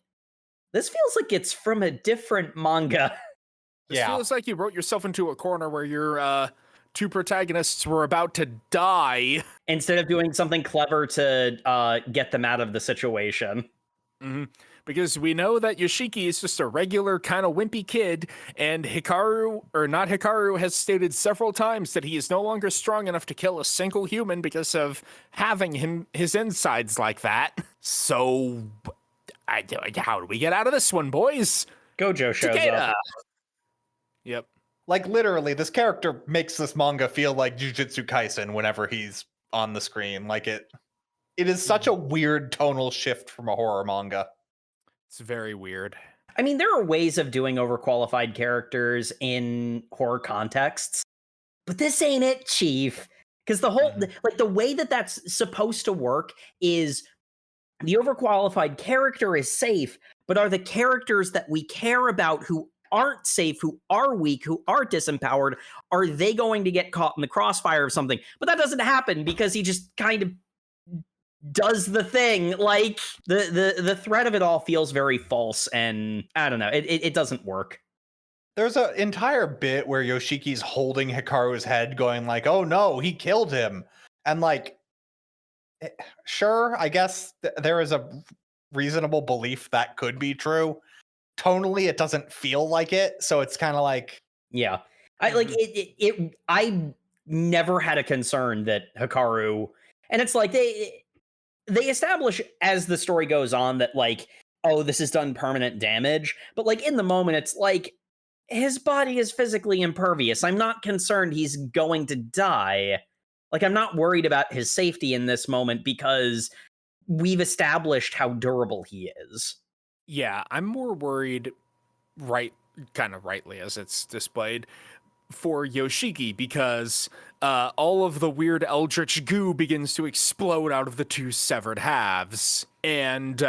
this feels like it's from a different manga.
This feels like you wrote yourself into a corner where your two protagonists were about to die.
Instead of doing something clever to get them out of the situation.
Mm-hmm. Because we know that Yoshiki is just a regular kind of wimpy kid, and Hikaru has stated several times that he is no longer strong enough to kill a single human because of having his insides like that. So, how do we get out of this one, boys?
Gojo shows up.
Yep.
Like, literally, this character makes this manga feel like Jujutsu Kaisen whenever he's on the screen. Like, it is such a weird tonal shift from a horror manga.
It's very weird.
I mean, there are ways of doing overqualified characters in horror contexts, but this ain't it, Chief. Because the whole, like, the way that that's supposed to work is the overqualified character is safe, but are the characters that we care about who aren't safe, who are weak, who are disempowered, are they going to get caught in the crossfire of something? But that doesn't happen because he just kind of does the thing. Like, the threat of it all feels very false, and I don't know, it doesn't work.
There's an entire bit where Yoshiki's holding Hikaru's head going like, oh no, he killed him. And like, sure, I guess there is a reasonable belief that could be true. Tonally, it doesn't feel like it, so it's kind of like...
Yeah. I never had a concern that Hikaru... And it's like, they establish as the story goes on that, like, oh, this has done permanent damage. But, like, in the moment, it's like, his body is physically impervious. I'm not concerned he's going to die. Like, I'm not worried about his safety in this moment because we've established how durable he is.
Yeah, I'm more worried, kind of rightly as it's displayed, for Yoshiki, because all of the weird eldritch goo begins to explode out of the two severed halves, and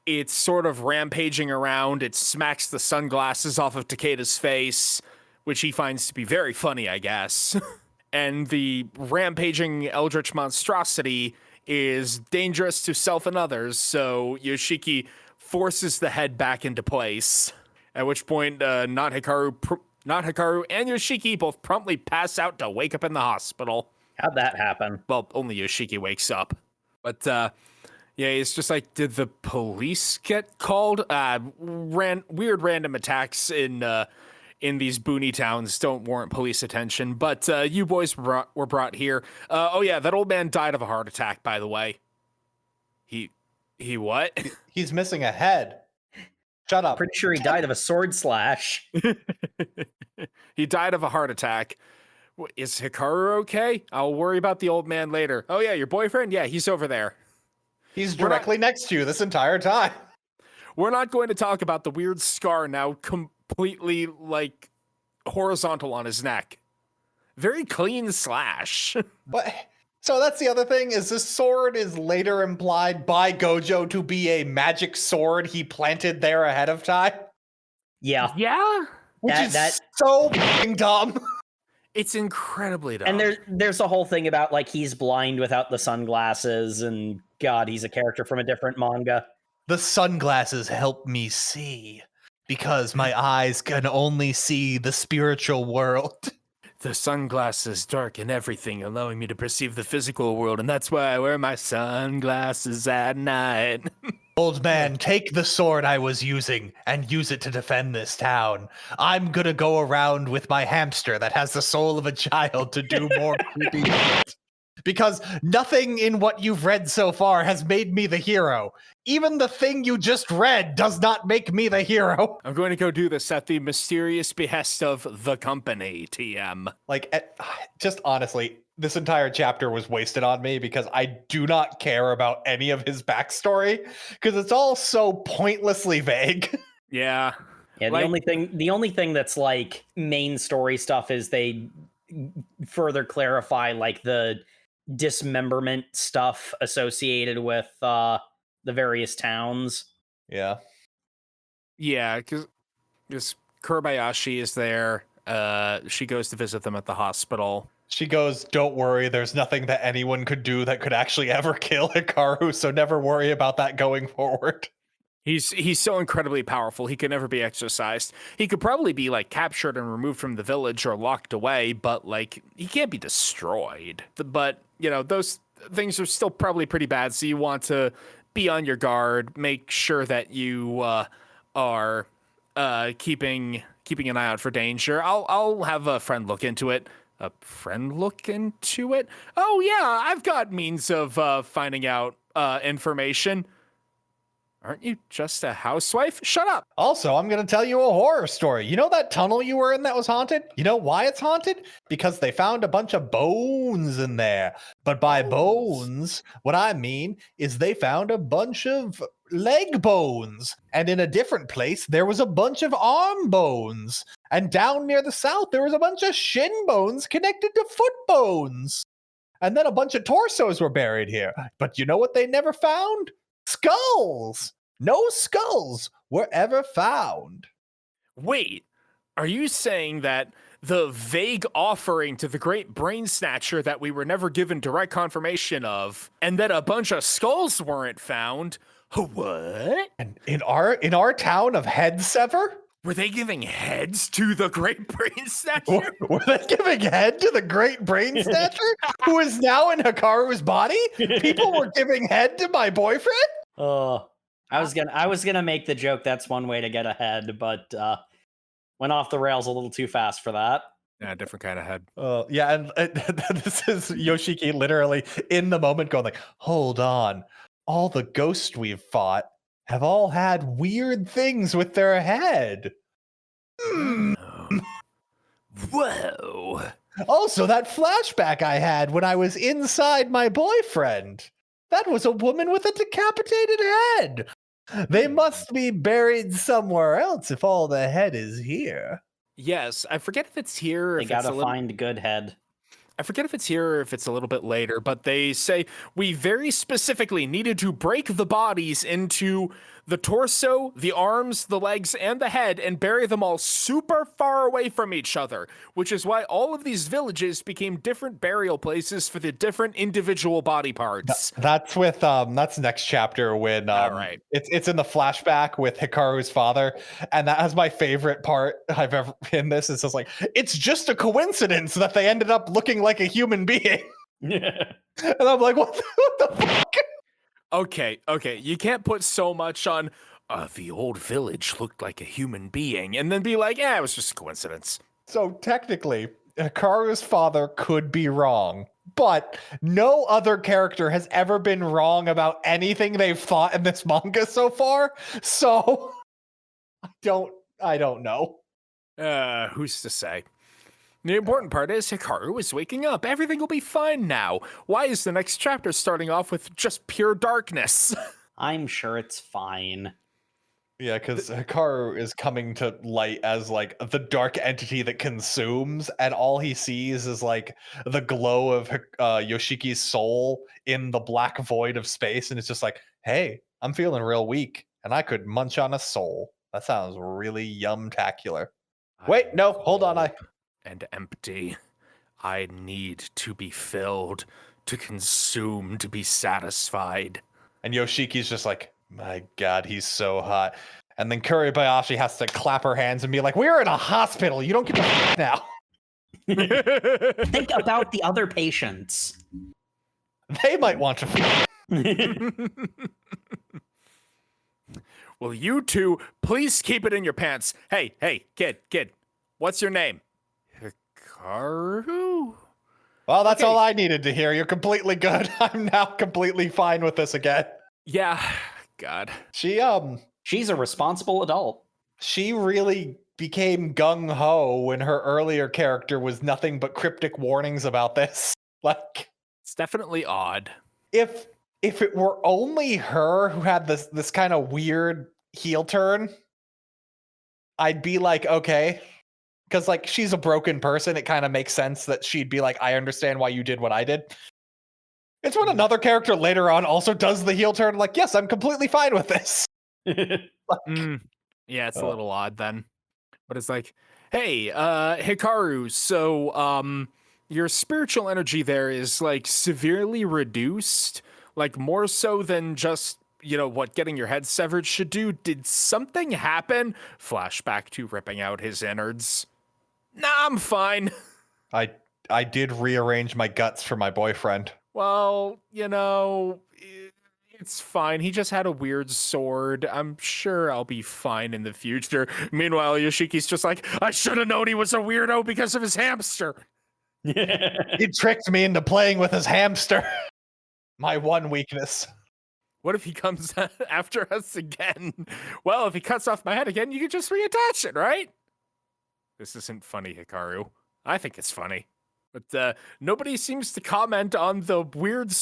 it's sort of rampaging around. It smacks the sunglasses off of Takeda's face, which he finds to be very funny, I guess. And the rampaging eldritch monstrosity is dangerous to self and others, so Yoshiki forces the head back into place, at which point not Hikaru and Yoshiki both promptly pass out to wake up in the hospital.
How'd that happen?
Well, only Yoshiki wakes up. But yeah, it's just like, did the police get called? Weird random attacks in these boony towns don't warrant police attention, but you boys were brought here. Oh yeah, that old man died of a heart attack, by the way. He what?
He's missing a head. Shut up.
Pretty sure he died of a sword slash.
He died of a heart attack. Is Hikaru okay? I'll worry about the old man later. Oh yeah, your boyfriend? Yeah, he's over there.
He's directly next to you this entire time.
We're not going to talk about the weird scar now completely, like, horizontal on his neck. Very clean slash.
But so that's the other thing, is this sword is later implied by Gojo to be a magic sword he planted there ahead of time.
Yeah.
Yeah?
Which is so f***ing dumb.
It's incredibly dumb.
And there's a whole thing about, like, he's blind without the sunglasses, and God, he's a character from a different manga.
The sunglasses help me see, because my eyes can only see the spiritual world.
The sunglasses darken everything, allowing me to perceive the physical world, and that's why I wear my sunglasses at night.
Old man, take the sword I was using and use it to defend this town. I'm gonna go around with my hamster that has the soul of a child to do more creepy shit. Because nothing in what you've read so far has made me the hero. Even the thing you just read does not make me the hero.
I'm going to go do this at the mysterious behest of the company, TM.
Like, just honestly, this entire chapter was wasted on me because I do not care about any of his backstory because it's all so pointlessly vague.
Yeah.
Yeah, the only thing that's like main story stuff is they further clarify like the dismemberment stuff associated with the various towns.
Yeah.
Yeah, because Kurobayashi is there. She goes to visit them at the hospital.
She goes, "Don't worry, there's nothing that anyone could do that could actually ever kill Hikaru, so never worry about that going forward."
He's so incredibly powerful, he could never be exorcised. He could probably be like captured and removed from the village or locked away, but like he can't be destroyed. But you know, those things are still probably pretty bad, so you want to be on your guard, make sure that you are keeping an eye out for danger. I'll have a friend look into it. A friend look into it? Oh yeah, I've got means of finding out information. Aren't you just a housewife? Shut up.
Also, I'm going to tell you a horror story. You know that tunnel you were in that was haunted? You know why it's haunted? Because they found a bunch of bones in there. But by bones, what I mean is they found a bunch of leg bones. And in a different place, there was a bunch of arm bones. And down near the south, there was a bunch of shin bones connected to foot bones. And then a bunch of torsos were buried here. But you know what they never found? Skulls! No skulls were ever found.
Wait, are you saying that the vague offering to the great brain snatcher that we were never given direct confirmation of, and that a bunch of skulls weren't found? What?
And in our town of Headsever?
Were they giving heads to the great brain snatcher?
Were they giving head to the great brain snatcher who is now in Hikaru's body? People were giving head to my boyfriend?
Oh, I was gonna make the joke that's one way to get ahead, but went off the rails a little too fast for that.
Yeah, different kind of head.
Yeah, and this is Yoshiki literally in the moment going like, hold on. All the ghosts we've fought have all had weird things with their head.
Whoa.
Also, that flashback I had when I was inside my boyfriend. That was a woman with a decapitated head. They must be buried somewhere else if all the head is here.
Yes, I forget if it's here.
They gotta find good head.
I forget if it's here or if it's a little bit later, but they say we very specifically needed to break the bodies into the torso, the arms, the legs, and the head and bury them all super far away from each other, which is why all of these villages became different burial places for the different individual body parts.
That's with that's next chapter when
right.
it's in the flashback with Hikaru's father, and that was my favorite part I've ever in this. It's just like it's just a coincidence that they ended up looking like a human being.
Yeah.
And I'm like, what the fuck?
Okay, you can't put so much on the old village looked like a human being and then be like, yeah, it was just a coincidence.
So technically, Hikaru's father could be wrong, but no other character has ever been wrong about anything they've thought in this manga so far. So I don't know.
Who's to say? The important part is Hikaru is waking up. Everything will be fine now. Why is the next chapter starting off with just pure darkness?
I'm sure it's fine.
Yeah, because Hikaru is coming to light as like the dark entity that consumes, and all he sees is like the glow of Yoshiki's soul in the black void of space, and it's just like, hey, I'm feeling real weak, and I could munch on a soul. That sounds really yum-tacular. Wait, no, hold on,
and empty. I need to be filled, to consume, to be satisfied.
And Yoshiki's just like, my God, he's so hot. And then Kuribayashi has to clap her hands and be like, we're in a hospital. You don't get to now.
Think about the other patients.
They might want to.
Well, you two, please keep it in your pants. Hey, kid, what's your name? Hikaru?
Well, that's all I needed to hear. You're completely good. I'm now completely fine with this again.
Yeah, God.
She's
a responsible adult.
She really became gung-ho when her earlier character was nothing but cryptic warnings about this. Like,
it's definitely odd.
If it were only her who had this kind of weird heel turn, I'd be like, okay. Because, like, she's a broken person. It kind of makes sense that she'd be like, I understand why you did what I did. It's when another character later on also does the heel turn, like, yes, I'm completely fine with this.
Yeah, it's a little odd then. But it's like, hey, Hikaru, so your spiritual energy there is like severely reduced, like more so than just, what getting your head severed should do. Did something happen? Flashback to ripping out his innards. Nah, I'm fine.
I did rearrange my guts for my boyfriend.
Well, it's fine. He just had a weird sword. I'm sure I'll be fine in the future. Meanwhile, Yoshiki's just like, I should have known he was a weirdo because of his hamster.
He tricked me into playing with his hamster. My one weakness.
What if he comes after us again? Well, if he cuts off my head again, you can just reattach it, right? This isn't funny, Hikaru. I think it's funny. But nobody seems to comment on the weird,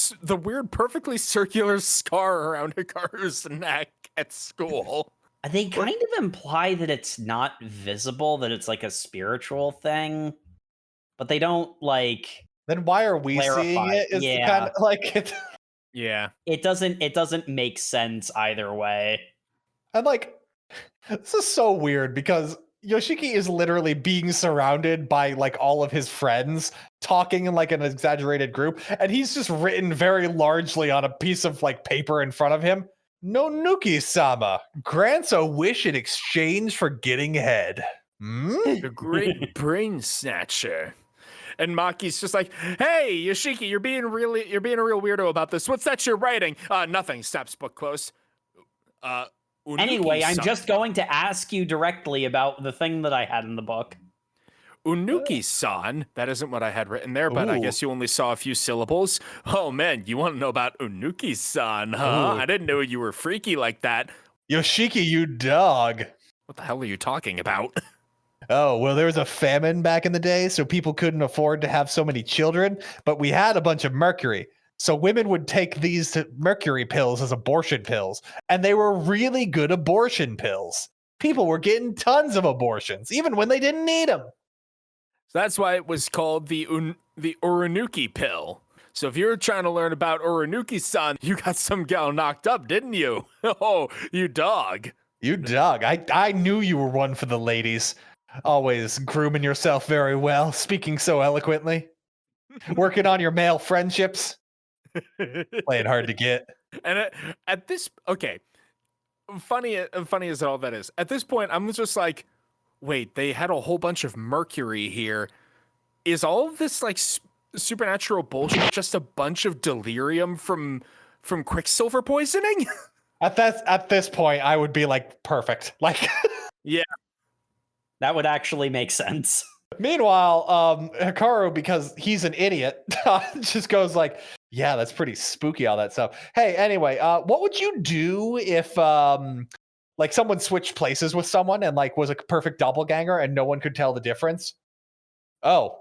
perfectly circular scar around Hikaru's neck at school.
They kind of imply that it's not visible, that it's like a spiritual thing, but they don't
Then why are we
clarify.
seeing it? Is
Yeah.
kind of like it.
Yeah.
It doesn't make sense either way.
And this is so weird because Yoshiki is literally being surrounded by all of his friends talking in an exaggerated group, and he's just written very largely on a piece of paper in front of him. Nonuki-sama grants a wish in exchange for getting head.
The great brain snatcher. And Maki's just like, hey, Yoshiki, you're being a real weirdo about this. What's that you're writing? Nothing. Snaps book close.
Anyway, I'm
Unuki-san.
just going to ask you directly about the thing that I had in the book.
Unuki-san. That isn't what I had written there, but I
Ooh.
guess you only saw a few syllables. Oh man, you want to know about Unuki-san, huh?
Ooh.
I didn't know you were freaky like that.
Yoshiki, you dog.
What the hell are you talking about?
Oh, well, there was a famine back in the day, so people couldn't afford to have so many children, but we had a bunch of mercury. So women would take these mercury pills as abortion pills, and they were really good abortion pills. People were getting tons of abortions, even when they didn't need them.
So that's why it was called the Uranuki pill. So if you're trying to learn about Uranuki-san, you got some gal knocked up, didn't you? Oh, you dog.
You dog. I knew you were one for the ladies. Always grooming yourself very well, speaking so eloquently. Working on your male friendships. Playing hard to get.
And at this, okay, funny as all that is. At this point, I'm just like, wait, they had a whole bunch of mercury here. Is all of this supernatural bullshit just a bunch of delirium from quicksilver poisoning?
At this point, I would be perfect.
Yeah.
That would actually make sense.
Meanwhile, Hikaru, because he's an idiot, just goes yeah, that's pretty spooky, all that stuff. Hey, anyway, what would you do if someone switched places with someone and was a perfect doppelganger and no one could tell the difference? Oh,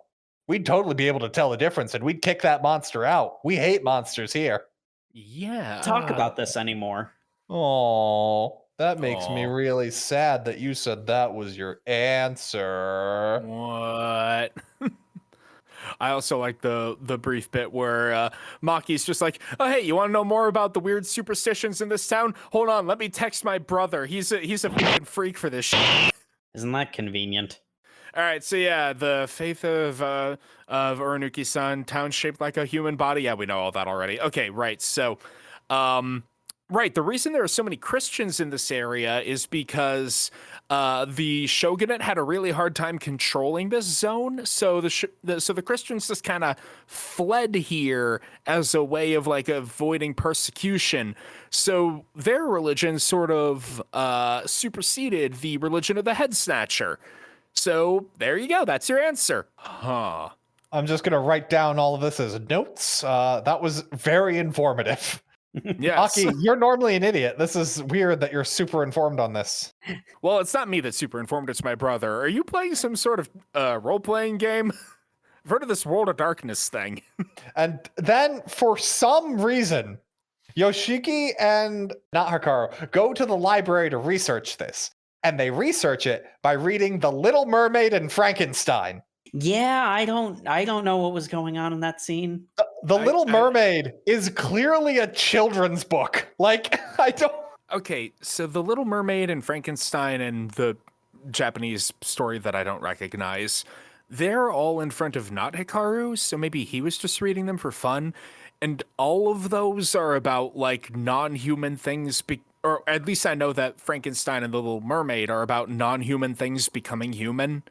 we'd totally be able to tell the difference and we'd kick that monster out. We hate monsters here.
Yeah.
Talk about this anymore.
Oh, that makes me
Aw.
really sad that you said that was your answer.
What? I also like the brief bit where Maki's just like, oh hey, you want to know more about the weird superstitions in this town? Hold on, let me text my brother. He's a fucking freak for this shit.
Isn't that convenient?
All right, so yeah, the faith of Uranuki-san, town shaped like a human body. Yeah, we know all that already. Okay, right. So, right, the reason there are so many Christians in this area is because the shogunate had a really hard time controlling this zone. So the Christians just kind of fled here as a way of avoiding persecution. So their religion sort of superseded the religion of the head snatcher. So there you go. That's your answer. Huh.
I'm just going to write down all of this as notes. That was very informative.
Yes.
Aki, you're normally an idiot. This is weird that you're super informed on this.
Well, it's not me that's super informed. It's my brother. Are you playing some sort of role-playing game? I've heard of this World of Darkness thing.
And then, for some reason, Yoshiki and not Hikaru go to the library to research this. And they research it by reading The Little Mermaid and Frankenstein.
Yeah, I don't know what was going on in that scene.
The Little Mermaid is clearly a children's book. I don't...
Okay, so The Little Mermaid and Frankenstein and the Japanese story that I don't recognize. They're all in front of not Hikaru, so maybe he was just reading them for fun. And all of those are about like non-human things, or at least I know that Frankenstein and the Little Mermaid are about non-human things becoming human.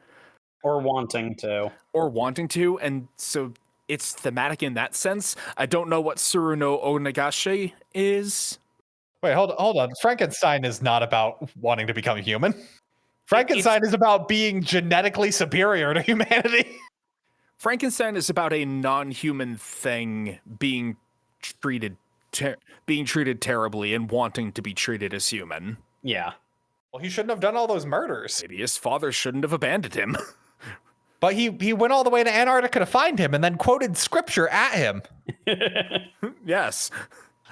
Or wanting to.
Or wanting to, and so it's thematic in that sense. I don't know what Suru no Onagashi is.
Wait, hold on. Frankenstein is not about wanting to become human. Frankenstein is about being genetically superior to humanity.
Frankenstein is about a non-human thing being treated terribly and wanting to be treated as human.
Yeah.
Well, he shouldn't have done all those murders.
Maybe his father shouldn't have abandoned him.
But he went all the way to Antarctica to find him and then quoted scripture at him.
Yes.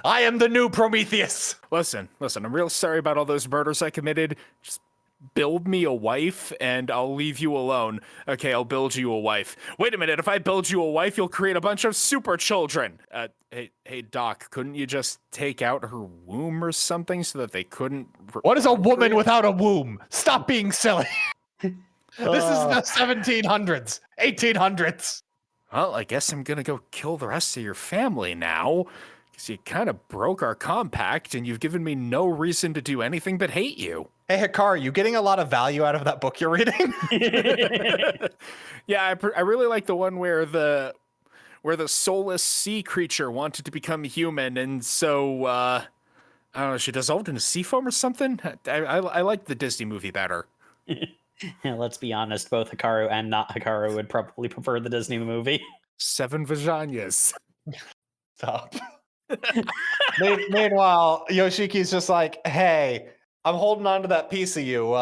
I am the new Prometheus.
Listen, I'm real sorry about all those murders I committed. Just build me a wife and I'll leave you alone. Okay, I'll build you a wife. Wait a minute, if I build you a wife, you'll create a bunch of super children. Hey, Doc, couldn't you just take out her womb or something so that they couldn't...
What is a woman without a womb? Stop being silly. This is the 1700s, 1800s.
Well, I guess I'm gonna go kill the rest of your family now. Because you kind of broke our compact and you've given me no reason to do anything but hate you.
Hey, Hikaru, you getting a lot of value out of that book you're reading?
Yeah, I really like the one where the soulless sea creature wanted to become human, and so, I don't know, she dissolved into sea foam or something? I like the Disney movie better.
Yeah, let's be honest, both Hikaru and not Hikaru would probably prefer the Disney movie.
7 vaginas.
Stop. Meanwhile, Yoshiki's just like, hey, I'm holding on to that piece of you.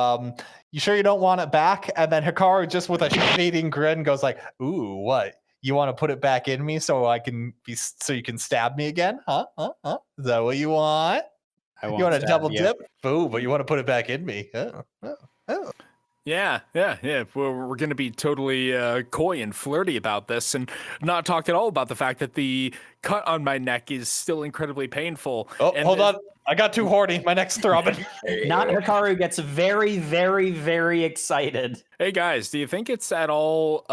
You sure you don't want it back? And then Hikaru, just with a shit-eating grin, goes like, ooh, what? You want to put it back in me so you can stab me again? Huh? Is that what you want? You want to double dip? Boo, but you want to put it back in me. Oh.
Yeah. We're going to be totally coy and flirty about this and not talk at all about the fact that the cut on my neck is still incredibly painful.
Oh, hold on. I got too horny. My neck's throbbing.
Not Hikaru gets very, very, very excited.
Hey, guys, do you think it's at all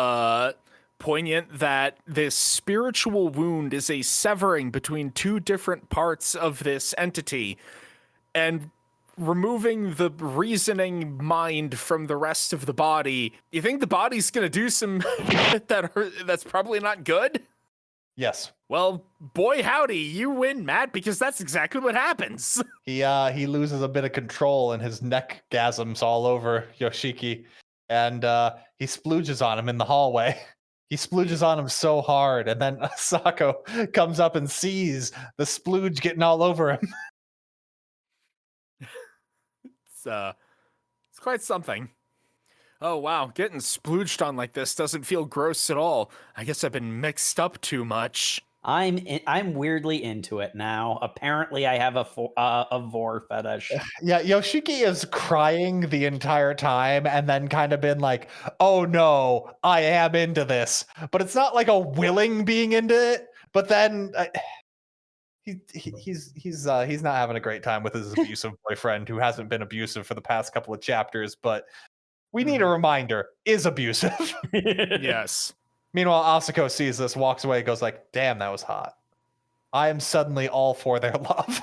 poignant that this spiritual wound is a severing between two different parts of this entity and removing the reasoning mind from the rest of the body? You think the body's gonna do some that's probably not good?
Yes.
Well, boy howdy, you win, Matt, because that's exactly what happens.
He loses a bit of control and his neck gasms all over Yoshiki, and he splooges on him in the hallway. He splooges on him so hard, and then Sako comes up and sees the splooge getting all over him.
It's quite something. Oh wow, getting splooged on like this doesn't feel gross at all. I guess I've been mixed up too much.
I'm weirdly into it now. Apparently, I have a vor fetish.
Yeah, Yoshiki is crying the entire time, and then kind of been like, "Oh no, I am into this," but it's not like a willing being into it. But then he's not having a great time with his abusive boyfriend, who hasn't been abusive for the past couple of chapters, but we need a reminder, is abusive.
Yes.
Meanwhile, Asako sees this, walks away, goes like, damn, that was hot. I am suddenly all for their love.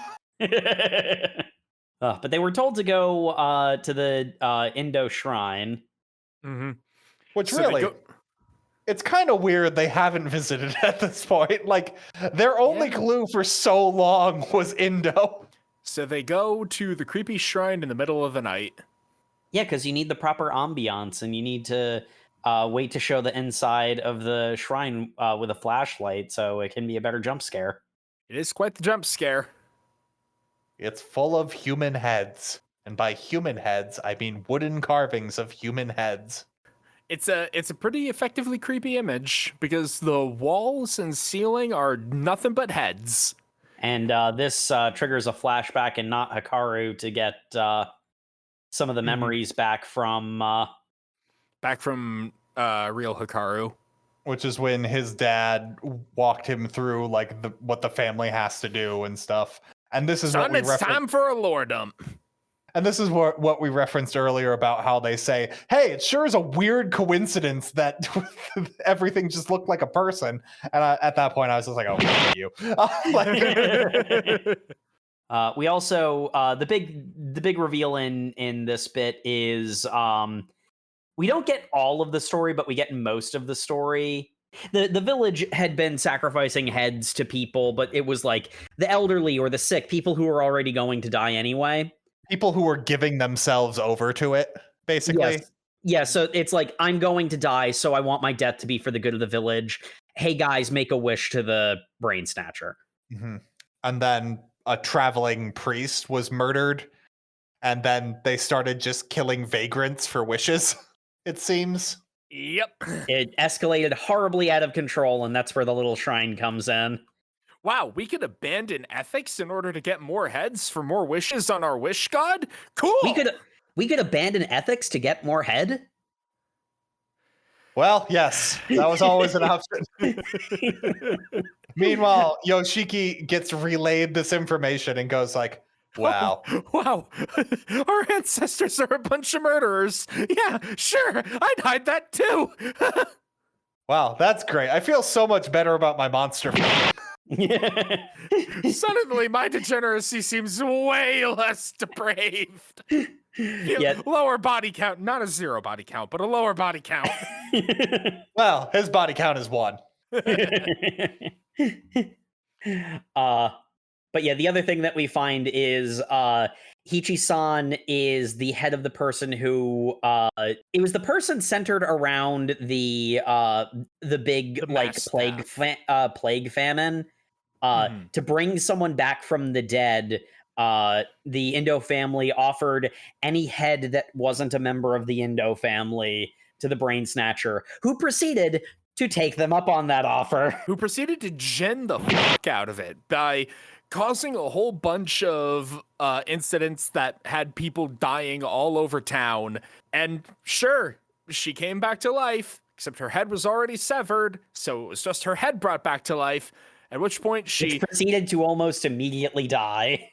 But they were told to go to the Indo shrine.
Mm-hmm.
Which really, it's kind of weird they haven't visited at this point. Like, their only clue for so long was Indo.
So they go to the creepy shrine in the middle of the night.
Yeah, because you need the proper ambiance, and you need to wait to show the inside of the shrine with a flashlight, so it can be a better jump scare.
It is quite the jump scare.
It's full of human heads. And by human heads, I mean wooden carvings of human heads.
It's a pretty effectively creepy image, because the walls and ceiling are nothing but heads.
And this triggers a flashback in Not Hikaru to get some of the memories back from
real Hikaru.
Which is when his dad walked him through like what the family has to do and stuff. And this is
Son, it's time for a lordom.
And this is what we referenced earlier about how they say, hey, it sure is a weird coincidence that everything just looked like a person. And at that point, I was just like, oh, fuck you.
We also the big reveal in this bit is we don't get all of the story, but we get most of the story. The village had been sacrificing heads to people, but it was like the elderly or the sick, people who were already going to die anyway.
People who were giving themselves over to it, basically.
Yes. Yeah, so it's like, I'm going to die, so I want my death to be for the good of the village. Hey guys, make a wish to the brain snatcher.
Mm-hmm. And then a traveling priest was murdered, and then they started just killing vagrants for wishes, it seems.
Yep.
It escalated horribly out of control, and that's where the little shrine comes in.
Wow, we could abandon ethics in order to get more heads for more wishes on our wish god? Cool!
We could abandon ethics to get more head?
Well, yes, that was always an option. Meanwhile, Yoshiki gets relayed this information and goes like, wow.
Wow, our ancestors are a bunch of murderers. Yeah, sure, I'd hide that too.
Wow, that's great. I feel so much better about my monster.
Suddenly, my degeneracy seems way less depraved.
Yeah.
Lower body count, not a 0 body count, but a lower body count.
Well, his body count is 1.
But yeah, the other thing that we find is Hichi-san is the head of the person who it was the person centered around the big like plague famine to bring someone back from the dead. The Indo family offered any head that wasn't a member of the Indo family to the brain snatcher, who proceeded to take them up on that offer.
Who proceeded to gen the fuck out of it by causing a whole bunch of incidents that had people dying all over town. And sure, she came back to life, except her head was already severed, so it was just her head brought back to life, at which point she
proceeded to almost immediately die.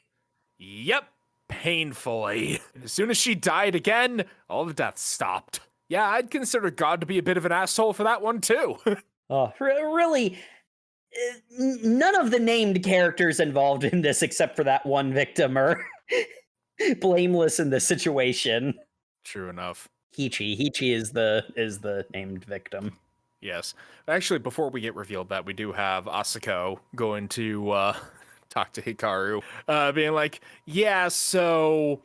Yep, painfully. As soon as she died again, all the deaths stopped. Yeah, I'd consider God to be a bit of an asshole for that one too.
Really, none of the named characters involved in this, except for that one victim, are blameless in this situation.
True enough.
Hichi is the named victim.
Yes. Actually, before we get revealed that, we do have Asako going to talk to Hikaru, being like, yeah, so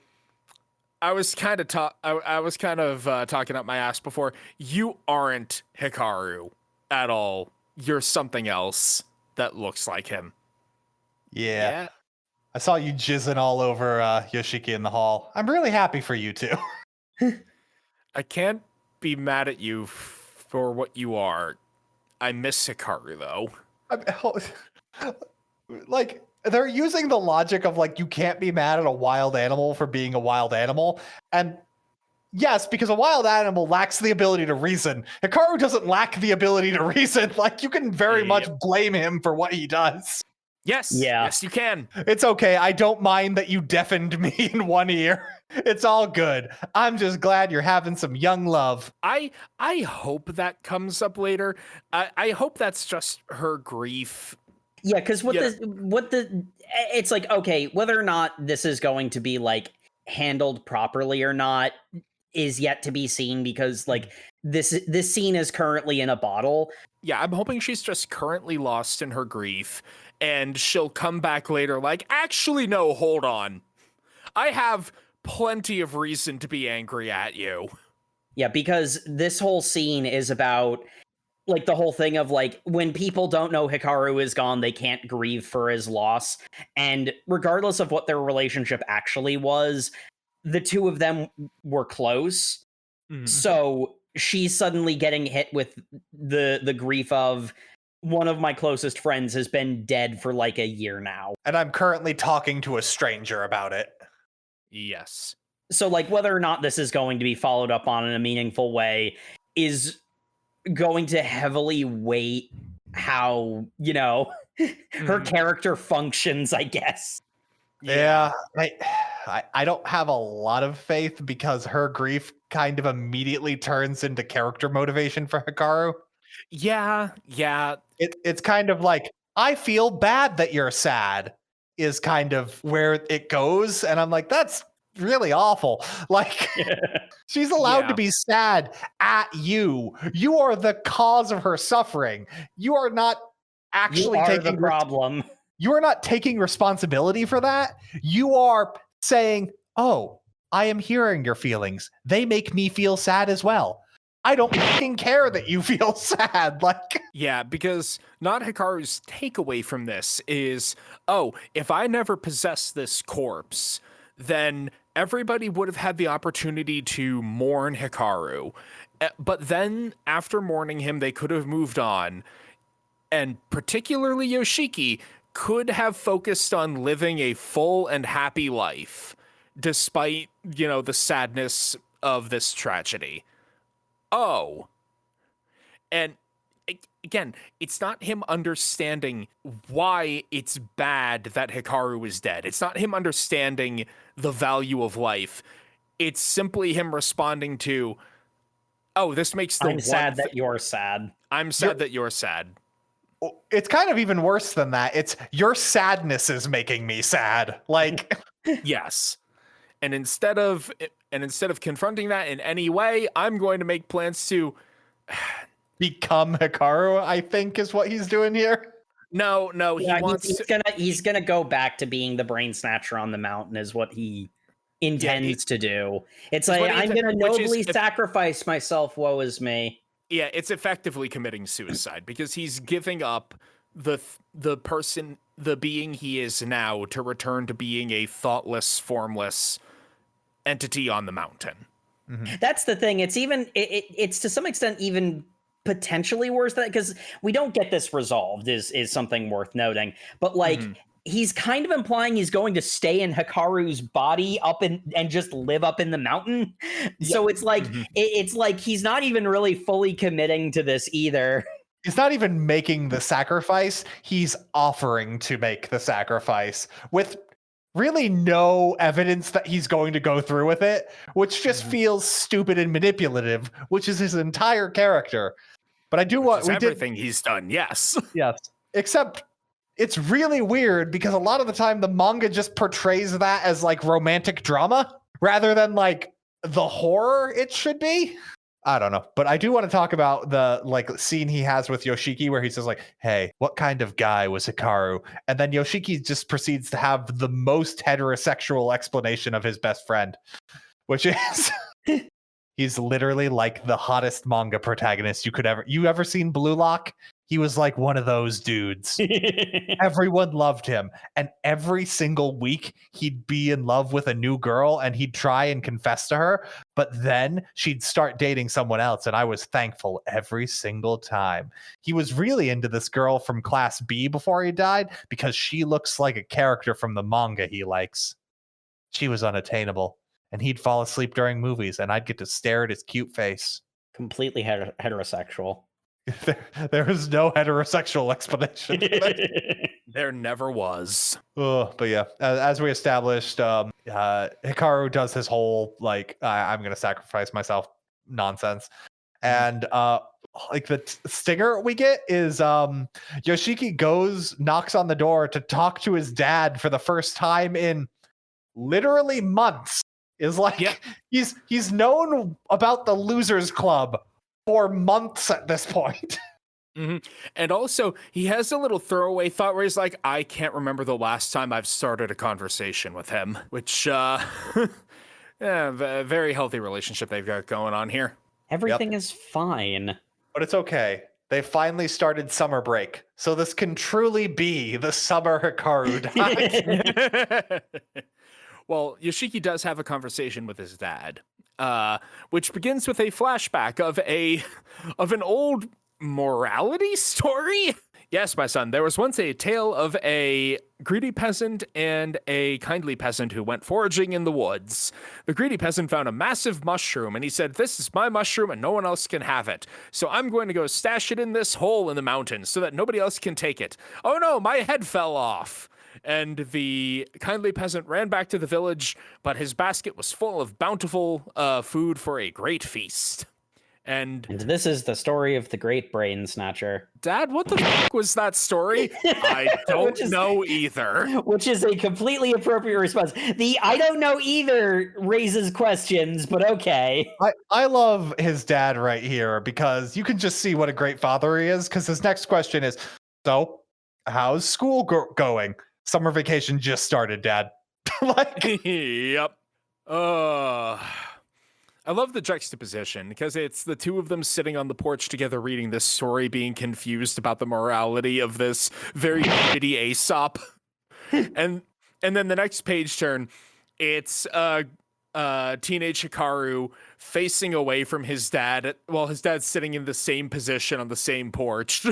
I was kind of talking up my ass before. You aren't Hikaru at all. You're something else that looks like him.
Yeah. I saw you jizzing all over Yoshiki in the hall. I'm really happy for you two.
I can't be mad at you for what you are. I miss Hikaru though.
Like, they're using the logic of like, you can't be mad at a wild animal for being a wild animal. And yes, because a wild animal lacks the ability to reason. Hikaru doesn't lack the ability to reason. Like, you can very much blame him for what he does.
Yes.
Yeah.
Yes, you can.
It's okay. I don't mind that you deafened me in one ear. It's all good. I'm just glad you're having some young love.
I hope that comes up later. I hope that's just her grief.
Yeah, because it's like, okay, whether or not this is going to be like handled properly or not is yet to be seen, because like this scene is currently in a bottle.
Yeah, I'm hoping she's just currently lost in her grief, and she'll come back later like, actually, no, hold on. I have plenty of reason to be angry at you.
Yeah, because this whole scene is about like the whole thing of like, when people don't know Hikaru is gone, they can't grieve for his loss. And regardless of what their relationship actually was, the two of them were close. Mm-hmm. So she's suddenly getting hit with the grief of, one of my closest friends has been dead for like a year now.
And I'm currently talking to a stranger about it.
Yes.
So like, whether or not this is going to be followed up on in a meaningful way is going to heavily weight how, her character functions, I guess.
Yeah. I don't have a lot of faith because her grief kind of immediately turns into character motivation for Hikaru.
Yeah.
It's kind of like, I feel bad that you're sad is kind of where it goes. And I'm like, that's really awful. Like, she's allowed to be sad at you. You are the cause of her suffering. You are not actually taking
the problem.
You are not taking responsibility for that. You are saying, oh, I am hearing your feelings. They make me feel sad as well. I don't fucking care that you feel sad. Like,
yeah, because not Hikaru's takeaway from this is, oh, if I never possessed this corpse, then everybody would have had the opportunity to mourn Hikaru. But then after mourning him, they could have moved on. And particularly Yoshiki could have focused on living a full and happy life, despite, the sadness of this tragedy. Oh. And again, it's not him understanding why it's bad that Hikaru is dead. It's not him understanding the value of life. It's simply him responding to, oh, this makes the
I'm sad that you're sad.
I'm sad that you're sad.
It's kind of even worse than that. It's your sadness is making me sad. Like,
yes. And instead of confronting that in any way, I'm going to make plans to
become Hikaru, I think is what he's doing here.
No,
he's gonna go back to being the brain snatcher on the mountain is what he intends to do. It's like, I'm gonna nobly sacrifice myself, woe is me.
Yeah, it's effectively committing suicide because he's giving up the person, the being he is now, to return to being a thoughtless, formless entity on the mountain.
Mm-hmm. That's the thing. It's even it's to some extent even potentially worse than that, because we don't get this resolved is something worth noting. But like, he's kind of implying he's going to stay in Hikaru's body and just live up in the mountain. Yeah. So it's like it's like he's not even really fully committing to this either.
He's not even making the sacrifice. He's offering to make the sacrifice with really no evidence that he's going to go through with it, which just feels stupid and manipulative, which is his entire character. But I do want
everything he's done. Yes.
Yes. Except it's really weird because a lot of the time the manga just portrays that as like romantic drama rather than like the horror it should be. I don't know. But I do want to talk about the like scene he has with Yoshiki where he says like, hey, what kind of guy was Hikaru? And then Yoshiki just proceeds to have the most heterosexual explanation of his best friend, which is he's literally like the hottest manga protagonist you ever seen Blue Lock? He was like one of those dudes. Everyone loved him. And every single week he'd be in love with a new girl and he'd try and confess to her. But then she'd start dating someone else. And I was thankful every single time. He was really into this girl from Class B before he died because she looks like a character from the manga he likes. She was unattainable. And he'd fall asleep during movies and I'd get to stare at his cute face.
Completely heterosexual.
There is no heterosexual explanation for that.
There never was.
But yeah, as we established, Hikaru does his whole like I'm gonna sacrifice myself nonsense, and like the stinger we get is Yoshiki knocks on the door to talk to his dad for the first time in literally months. Is like he's known about the Losers Club for months at this point.
And also, he has a little throwaway thought where he's like, I can't remember the last time I've started a conversation with him, which, a very healthy relationship they've got going on here.
Everything is fine.
But it's okay. They finally started summer break, so this can truly be the Summer Hikaru Died.
Well, Yoshiki does have a conversation with his dad, which begins with a flashback of an old morality story. Yes, my son, there was once a tale of a greedy peasant and a kindly peasant who went foraging in the woods. The greedy peasant found a massive mushroom, and he said, this is my mushroom and no one else can have it. So I'm going to go stash it in this hole in the mountain so that nobody else can take it. Oh no, my head fell off. And the kindly peasant ran back to the village, but his basket was full of bountiful food for a great feast. And
this is the story of the great brain snatcher.
Dad, what the fuck was that story? I don't know either.
Which is a completely appropriate response. The I don't know either raises questions, but okay.
I love his dad right here because you can just see what a great father he is, because his next question is, so how's school going? Summer vacation just started, Dad. Like,
yep. I love the juxtaposition because it's the two of them sitting on the porch together reading this story, being confused about the morality of this very shitty Aesop. And then the next page turn, it's teenage Hikaru facing away from his dad while his dad's sitting in the same position on the same porch.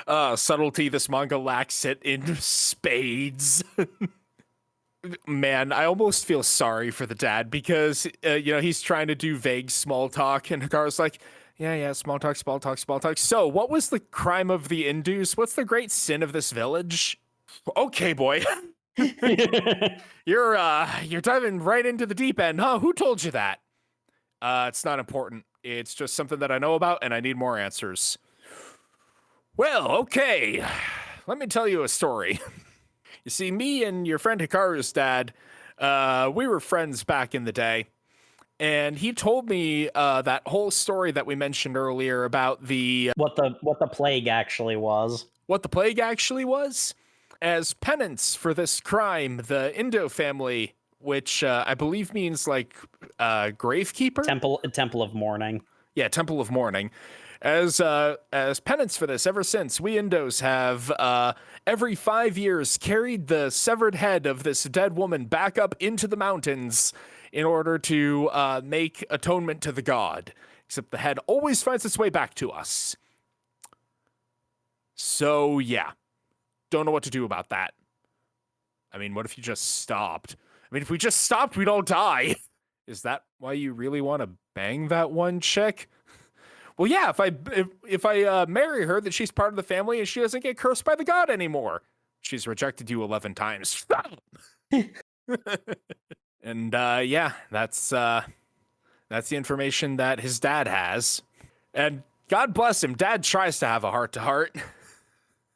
Subtlety, this manga lacks it in spades. Man, I almost feel sorry for the dad because, he's trying to do vague small talk, and Hikaru's like, yeah, small talk. So, what was the crime of the Indus? What's the great sin of this village? Okay, boy. You're diving right into the deep end, huh? Who told you that? It's not important. It's just something that I know about, and I need more answers. Well, okay. Let me tell you a story. You see, me and your friend Hikaru's dad, we were friends back in the day. And he told me that whole story that we mentioned earlier about the...
What the plague actually was.
What the plague actually was? As penance for this crime, the Indo family, which I believe means like gravekeeper?
Temple of Mourning.
Yeah, Temple of Mourning. As penance for this, ever since, we Indos have, every 5 years, carried the severed head of this dead woman back up into the mountains in order to make atonement to the god. Except the head always finds its way back to us. So, yeah. Don't know what to do about that. I mean, what if you just stopped? I mean, if we just stopped, we'd all die. Is that why you really want to bang that one chick? Well, yeah, if I marry her, then she's part of the family and she doesn't get cursed by the god anymore. She's rejected you 11 times. And yeah, that's the information that his dad has. And God bless him, Dad tries to have a heart-to-heart.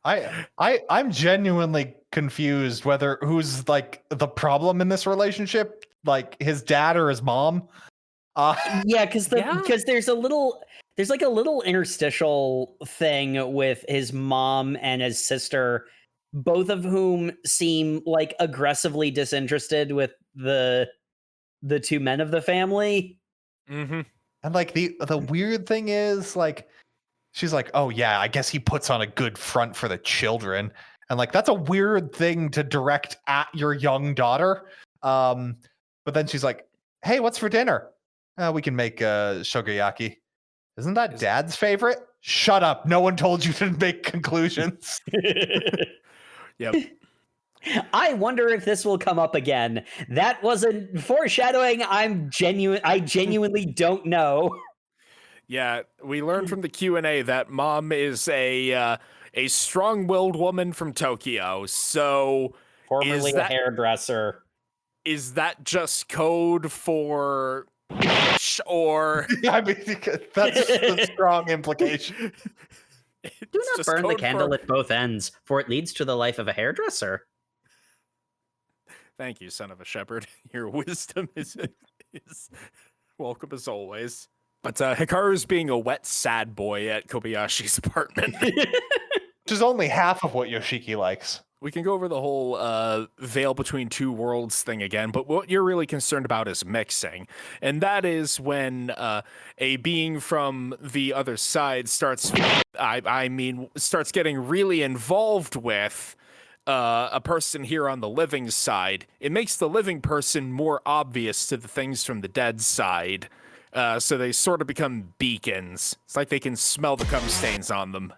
I'm genuinely confused whether who's like the problem in this relationship, like his dad or his mom.
Yeah, because there's like a little interstitial thing with his mom and his sister, both of whom seem like aggressively disinterested with the two men of the family.
Mm-hmm.
And like the weird thing is, like, she's like, oh yeah, I guess he puts on a good front for the children. And like, that's a weird thing to direct at your young daughter. But then she's like, hey, what's for dinner? We can make shogoyaki. Isn't that Dad's favorite? Shut up. No one told you to make conclusions.
Yep.
I wonder if this will come up again. That wasn't foreshadowing. I genuinely don't know.
Yeah, we learned from the Q&A that Mom is a strong-willed woman from Tokyo. So
formerly a hairdresser.
Is that just code for or
I mean, that's the strong implication.
Do not burn the candle at both ends, for it leads to the life of a hairdresser.
Thank you, son of a shepherd. Your wisdom is welcome as always. But Hikaru's being a wet, sad boy at Kobayashi's apartment.
Which is only half of what Yoshiki likes.
We can go over the whole veil between two worlds thing again, but what you're really concerned about is mixing. And that is when a being from the other side starts getting really involved with a person here on the living side. It makes the living person more obvious to the things from the dead side. So they sort of become beacons. It's like they can smell the cum stains on them.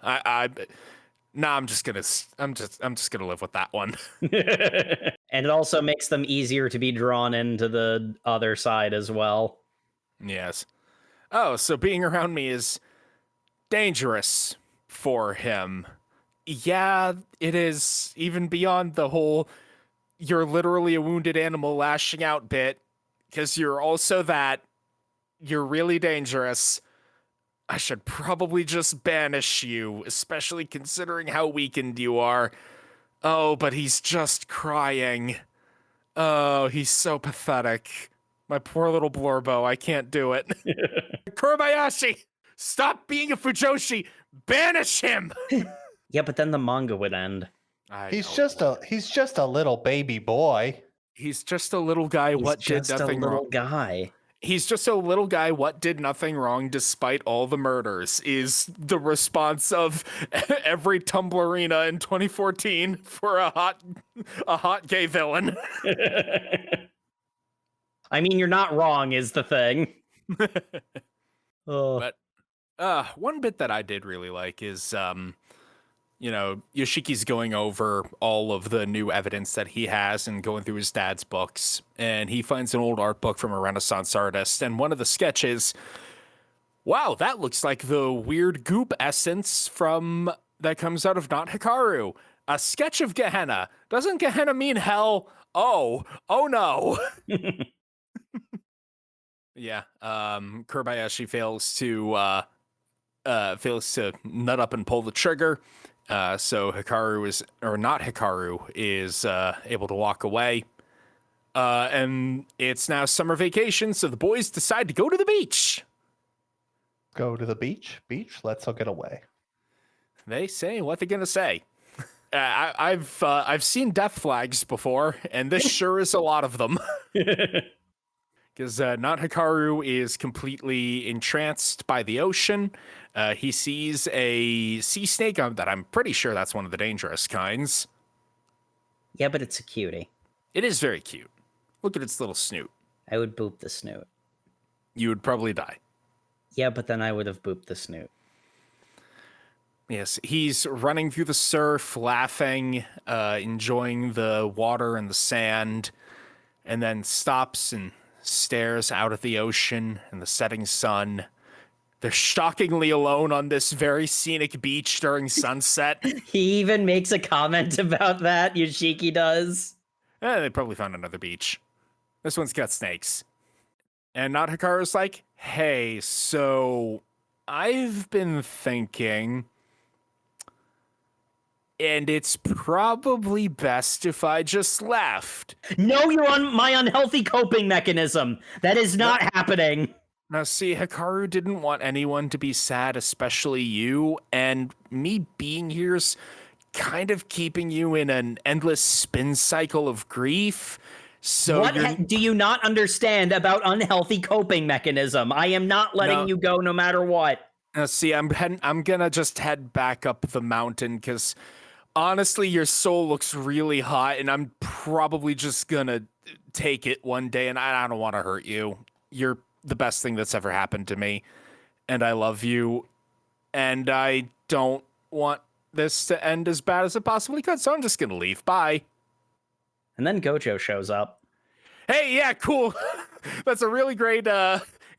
I'm just gonna live with that one.
And it also makes them easier to be drawn into the other side as well.
Yes. Oh, so being around me is dangerous for him. Yeah, it is. Even beyond the whole you're literally a wounded animal lashing out bit, because you're also that. You're really dangerous. I should probably just banish you, especially considering how weakened you are. Oh, but he's just crying. Oh, he's so pathetic. My poor little Blorbo, I can't do it. Kobayashi, stop being a Fujoshi. Banish him.
Yeah, but then the manga would end.
He's just a little baby boy.
He's just a little guy.
He's
What did
just a
nothing
little
wrong?
guy.
He's just a little guy. What did nothing wrong despite all the murders? Is the response of every Tumblrina in 2014 for a hot gay villain.
I mean, you're not wrong, is the thing. Oh.
But one bit that I did really like is Yoshiki's going over all of the new evidence that he has and going through his dad's books. And he finds an old art book from a Renaissance artist. And one of the sketches, wow, that looks like the weird goop essence that comes out of Not Hikaru. A sketch of Gehenna. Doesn't Gehenna mean hell? Oh no. Yeah. Kobayashi fails to nut up and pull the trigger. So Not Hikaru is able to walk away. And it's now summer vacation, so the boys decide to go to the beach.
Go to the beach? Beach? Let's all get away.
They say what they're gonna say. I've seen death flags before, and this sure is a lot of them. Because Not Hikaru is completely entranced by the ocean. He sees a sea snake that I'm pretty sure that's one of the dangerous kinds.
Yeah, but it's a cutie.
It is very cute. Look at its little snoot.
I would boop the snoot.
You would probably die.
Yeah, but then I would have booped the snoot.
Yes, he's running through the surf, laughing, enjoying the water and the sand, and then stops and stares out at the ocean and the setting sun. They're shockingly alone on this very scenic beach during sunset.
He even makes a comment about that, Yoshiki does.
They probably found another beach. This one's got snakes. And Not Hikaru's like, hey, so I've been thinking, and it's probably best if I just left.
No, you're on my unhealthy coping mechanism. That is not happening.
Now, see, Hikaru didn't want anyone to be sad, especially you, and me being here's kind of keeping you in an endless spin cycle of grief. So
what do you not understand about unhealthy coping mechanism? I am not letting you go no matter what.
Now, see, I'm gonna just head back up the mountain because honestly, your soul looks really hot, and I'm probably just gonna take it one day, and I don't want to hurt you. You're the best thing that's ever happened to me, and I love you, and I don't want this to end as bad as it possibly could, so I'm just gonna leave. Bye.
And then Gojo shows up.
Hey, yeah, cool. That's a really great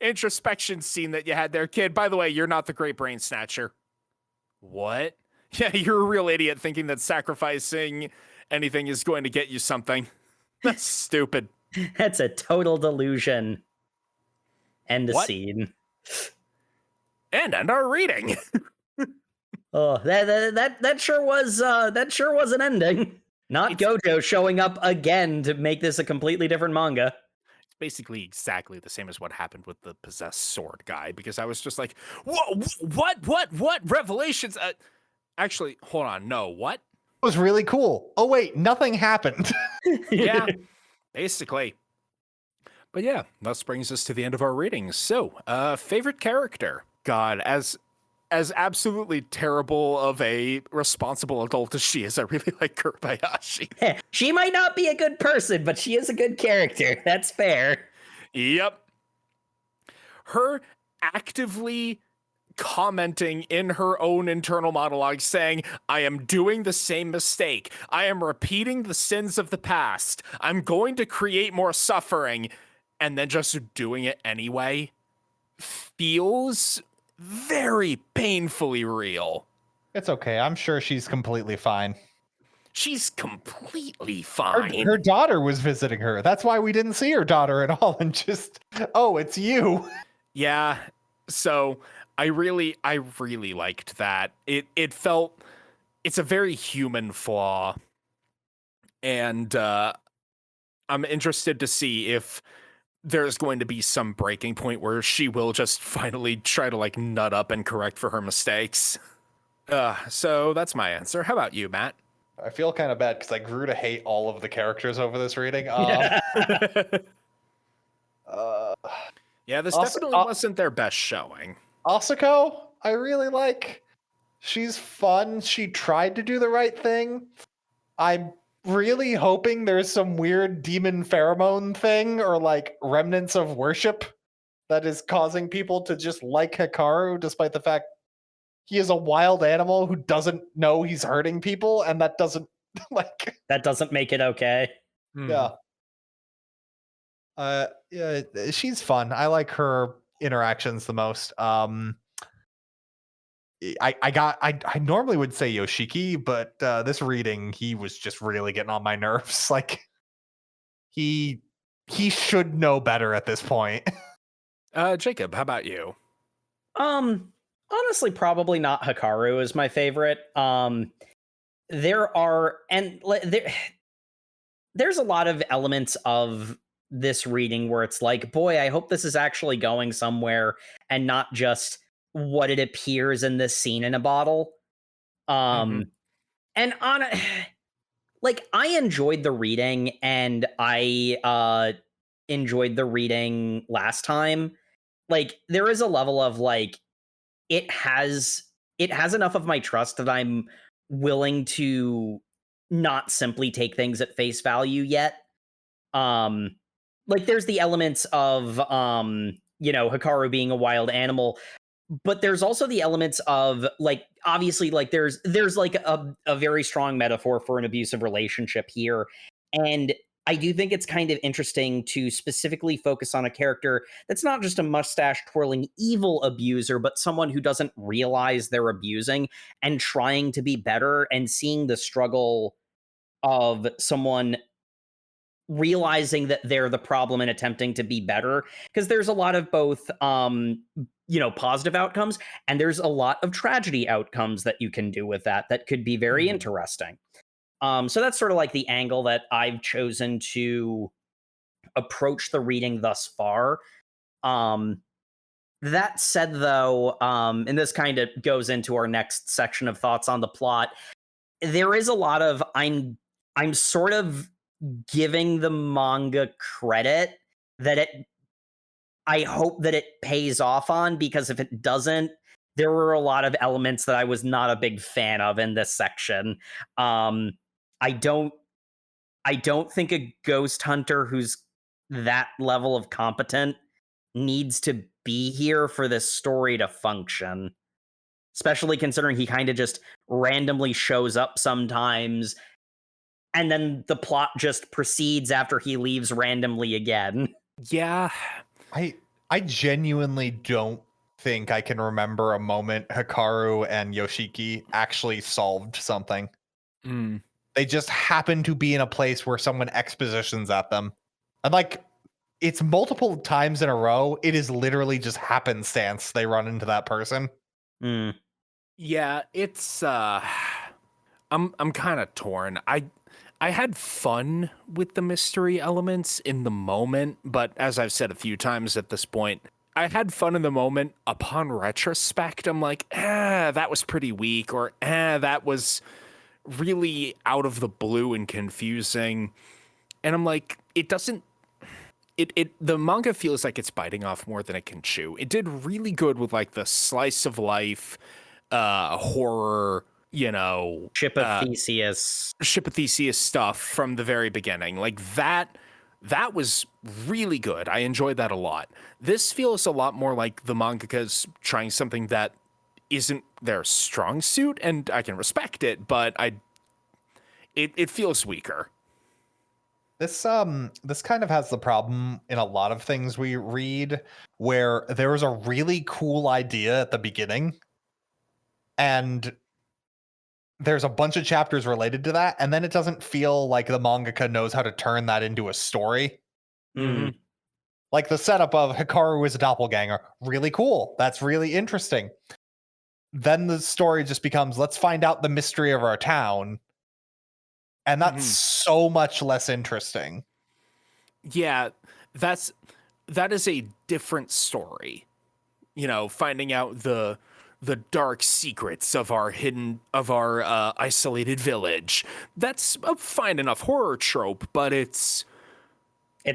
introspection scene that you had there, kid. By the way, you're not the great brain snatcher. What? Yeah, you're a real idiot thinking that sacrificing anything is going to get you something. That's stupid.
That's a total delusion. End of
What?
scene.
And end our reading.
Oh, that sure was an ending. Not Gojo showing up again to make this a completely different manga.
It's basically exactly the same as what happened with the possessed sword guy, because I was just like, whoa, what revelations? Actually, hold on, no, what?
It was really cool. Oh wait, nothing happened.
Yeah, basically. But yeah, thus brings us to the end of our readings. So, favorite character? God, as absolutely terrible of a responsible adult as she is, I really like Kobayashi.
She might not be a good person, but she is a good character. That's fair.
Yep. Her actively commenting in her own internal monologue saying, I am doing the same mistake. I am repeating the sins of the past. I'm going to create more suffering. And then just doing it anyway feels very painfully real.
It's okay. I'm sure she's completely fine.
She's completely
Her,
fine.
her daughter was visiting her. That's why we didn't see her daughter at all. And just, oh, it's you.
Yeah. So I really liked that. It felt it's a very human flaw. And I'm interested to see if there's going to be some breaking point where she will just finally try to like nut up and correct for her mistakes. So that's my answer. How about you, Matt?
I feel kind of bad because I grew to hate all of the characters over this reading.
Yeah, this
Also,
definitely wasn't their best showing.
Asako, I really like. She's fun. She tried to do the right thing. I'm really hoping there's some weird demon pheromone thing or like remnants of worship that is causing people to just like Hikaru, despite the fact he is a wild animal who doesn't know he's hurting people, and that doesn't like
That doesn't make it okay.
yeah. Yeah, she's fun. I like her interactions the most. I normally would say Yoshiki, but this reading he was just really getting on my nerves. Like he should know better at this point.
Jacob, how about you?
Honestly, probably not Hikaru is my favorite. There are there's a lot of elements of this reading where it's like, boy, I hope this is actually going somewhere and not just what it appears in this scene in a bottle. And on like I enjoyed the reading and I enjoyed the reading last time. Like there is a level of like it has enough of my trust that I'm willing to not simply take things at face value yet. Um like there's the elements of Hikaru being a wild animal, but there's also the elements of like obviously like there's like a very strong metaphor for an abusive relationship here, and I do think it's kind of interesting to specifically focus on a character that's not just a mustache twirling evil abuser, but someone who doesn't realize they're abusing and trying to be better, and seeing the struggle of someone realizing that they're the problem and attempting to be better, because there's a lot of both positive outcomes, and there's a lot of tragedy outcomes that you can do with that could be very interesting. So that's sort of like the angle that I've chosen to approach the reading thus far. That said, though, and this kind of goes into our next section of thoughts on the plot, there is a lot of I'm sort of giving the manga credit that I hope that it pays off on, because if it doesn't, there were a lot of elements that I was not a big fan of in this section. I don't think a ghost hunter who's that level of competent needs to be here for this story to function. Especially considering he kind of just randomly shows up sometimes, and then the plot just proceeds after he leaves randomly again.
Yeah.
I genuinely don't think I can remember a moment Hikaru and Yoshiki actually solved something. They just happen to be in a place where someone expositions at them. And like it's multiple times in a row. It is literally just happenstance they run into that person.
Yeah, it's I'm kind of torn. I had fun with the mystery elements in the moment, but as I've said a few times at this point, I had fun in the moment. Upon retrospect, I'm like, that was pretty weak, or that was really out of the blue and confusing. And I'm like, it doesn't the manga feels like it's biting off more than it can chew. It did really good with like the slice of life horror,
Ship of Theseus
stuff from the very beginning. Like that was really good. I enjoyed that a lot. This feels a lot more like the mangaka's trying something that isn't their strong suit, and I can respect it, but it feels weaker.
This kind of has the problem in a lot of things we read, where there was a really cool idea at the beginning, and there's a bunch of chapters related to that, and then it doesn't feel like the mangaka knows how to turn that into a story.
Mhm.
Like the setup of Hikaru is a doppelganger, really cool. That's really interesting. Then the story just becomes, let's find out the mystery of our town, and that's so much less interesting.
Yeah, that is a different story. You know, finding out the dark secrets of our isolated village. That's a fine enough horror trope, but it's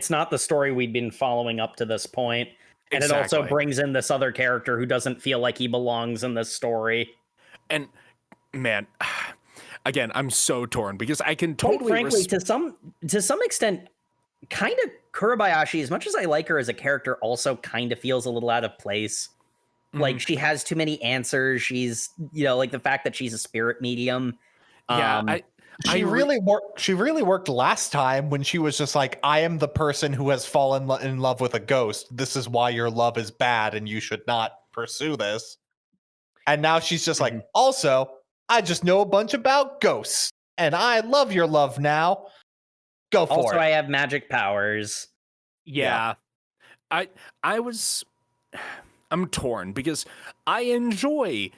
not the story we've been following up to this point. And it also
Exactly.
brings in this other character who doesn't feel like he belongs in this story.
And man, again, I'm so torn because I can
Quite
totally
frankly, to some extent, kind of Kurabayashi, as much as I like her as a character, also kind of feels a little out of place. Like, she has too many answers. She's, like the fact that she's a spirit medium.
yeah,
She really worked last time when she was just like, I am the person who has fallen in love with a ghost. This is why your love is bad and you should not pursue this. And now she's just like, also, I just know a bunch about ghosts and I love your love now. Go for
also,
it.
I have magic powers.
yeah. I'm torn because I enjoy,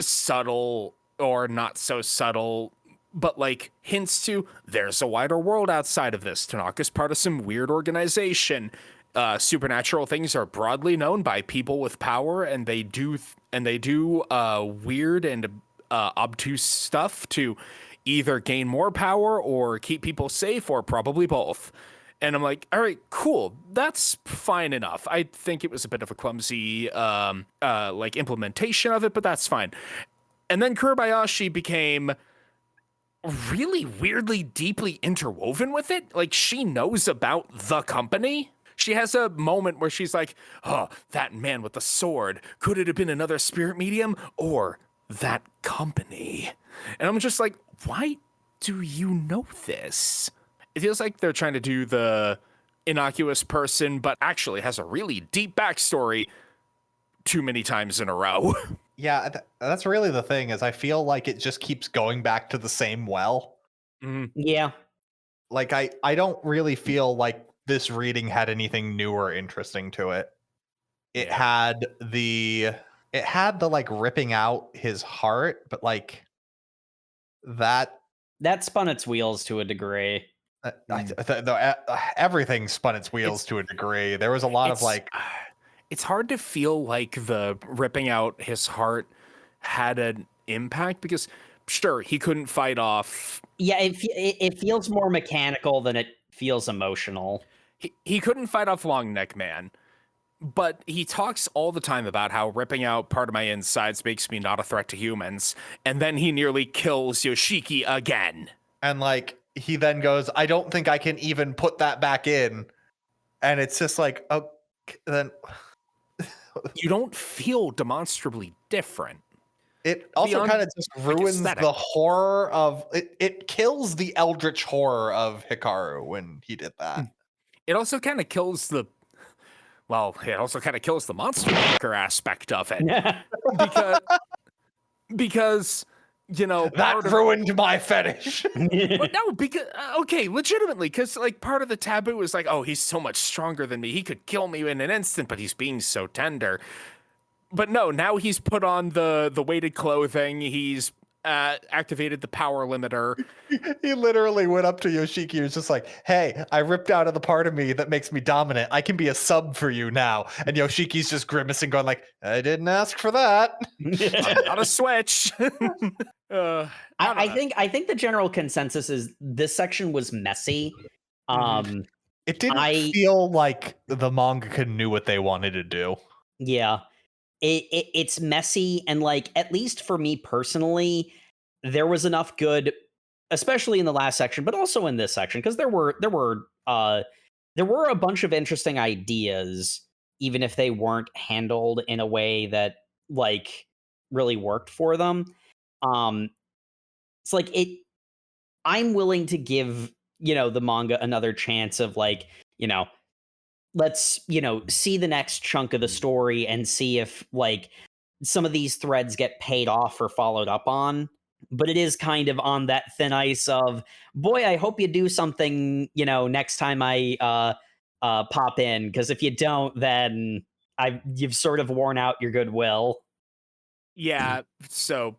subtle or not so subtle, but like hints to there's a wider world outside of this. Tanaka's part of some weird organization. Supernatural things are broadly known by people with power, and they do weird and obtuse stuff to either gain more power or keep people safe, or probably both. And I'm like, all right, cool. That's fine enough. I think it was a bit of a clumsy like implementation of it, but that's fine. And then Kurabayashi became really weirdly deeply interwoven with it. Like, she knows about the company. She has a moment where she's like, oh, that man with the sword, could it have been another spirit medium or that company? And I'm just like, why do you know this? It feels like they're trying to do the innocuous person, but actually has a really deep backstory too many times in a row.
Yeah, that's really the thing, is I feel like it just keeps going back to the same well.
Yeah.
Like, I don't really feel like this reading had anything new or interesting to it. It had the like ripping out his heart, but like that
spun its wheels to a degree.
everything spun its wheels to a degree. There was a lot of like,
it's hard to feel like the ripping out his heart had an impact because sure, he couldn't fight off.
Yeah, it feels more mechanical than it feels emotional.
He couldn't fight off Long Neck Man, but he talks all the time about how ripping out part of my insides makes me not a threat to humans, and then he nearly kills Yoshiki again.
And like, he then goes, I don't think I can even put that back in. And it's just like, oh, then
you don't feel demonstrably different.
It also kind of just ruins the horror of it. It kills the eldritch horror of Hikaru when he did that.
It also kind of kills the monster maker aspect of it. because
that ruined my fetish.
But no, because okay, legitimately, because like part of the taboo is like, oh, he's so much stronger than me. He could kill me in an instant, but he's being so tender. But no, now he's put on the weighted clothing. He's activated the power limiter.
He literally went up to Yoshiki and was just like, hey, I ripped out of the part of me that makes me dominant. I can be a sub for you now. And Yoshiki's just grimacing, going like, I didn't ask for that.
I'm not a switch.
I think the general consensus is this section was messy.
It didn't feel like the mangaka knew what they wanted to do.
Yeah. It's messy, and like, at least for me personally, there was enough good, especially in the last section, but also in this section, because there were a bunch of interesting ideas, even if they weren't handled in a way that like really worked for them. It's like I'm willing to give the manga another chance of like, let's see the next chunk of the story and see if like some of these threads get paid off or followed up on. But it is kind of on that thin ice of, boy, I hope you do something, next time I pop in, because if you don't, then you've sort of worn out your goodwill.
Yeah, so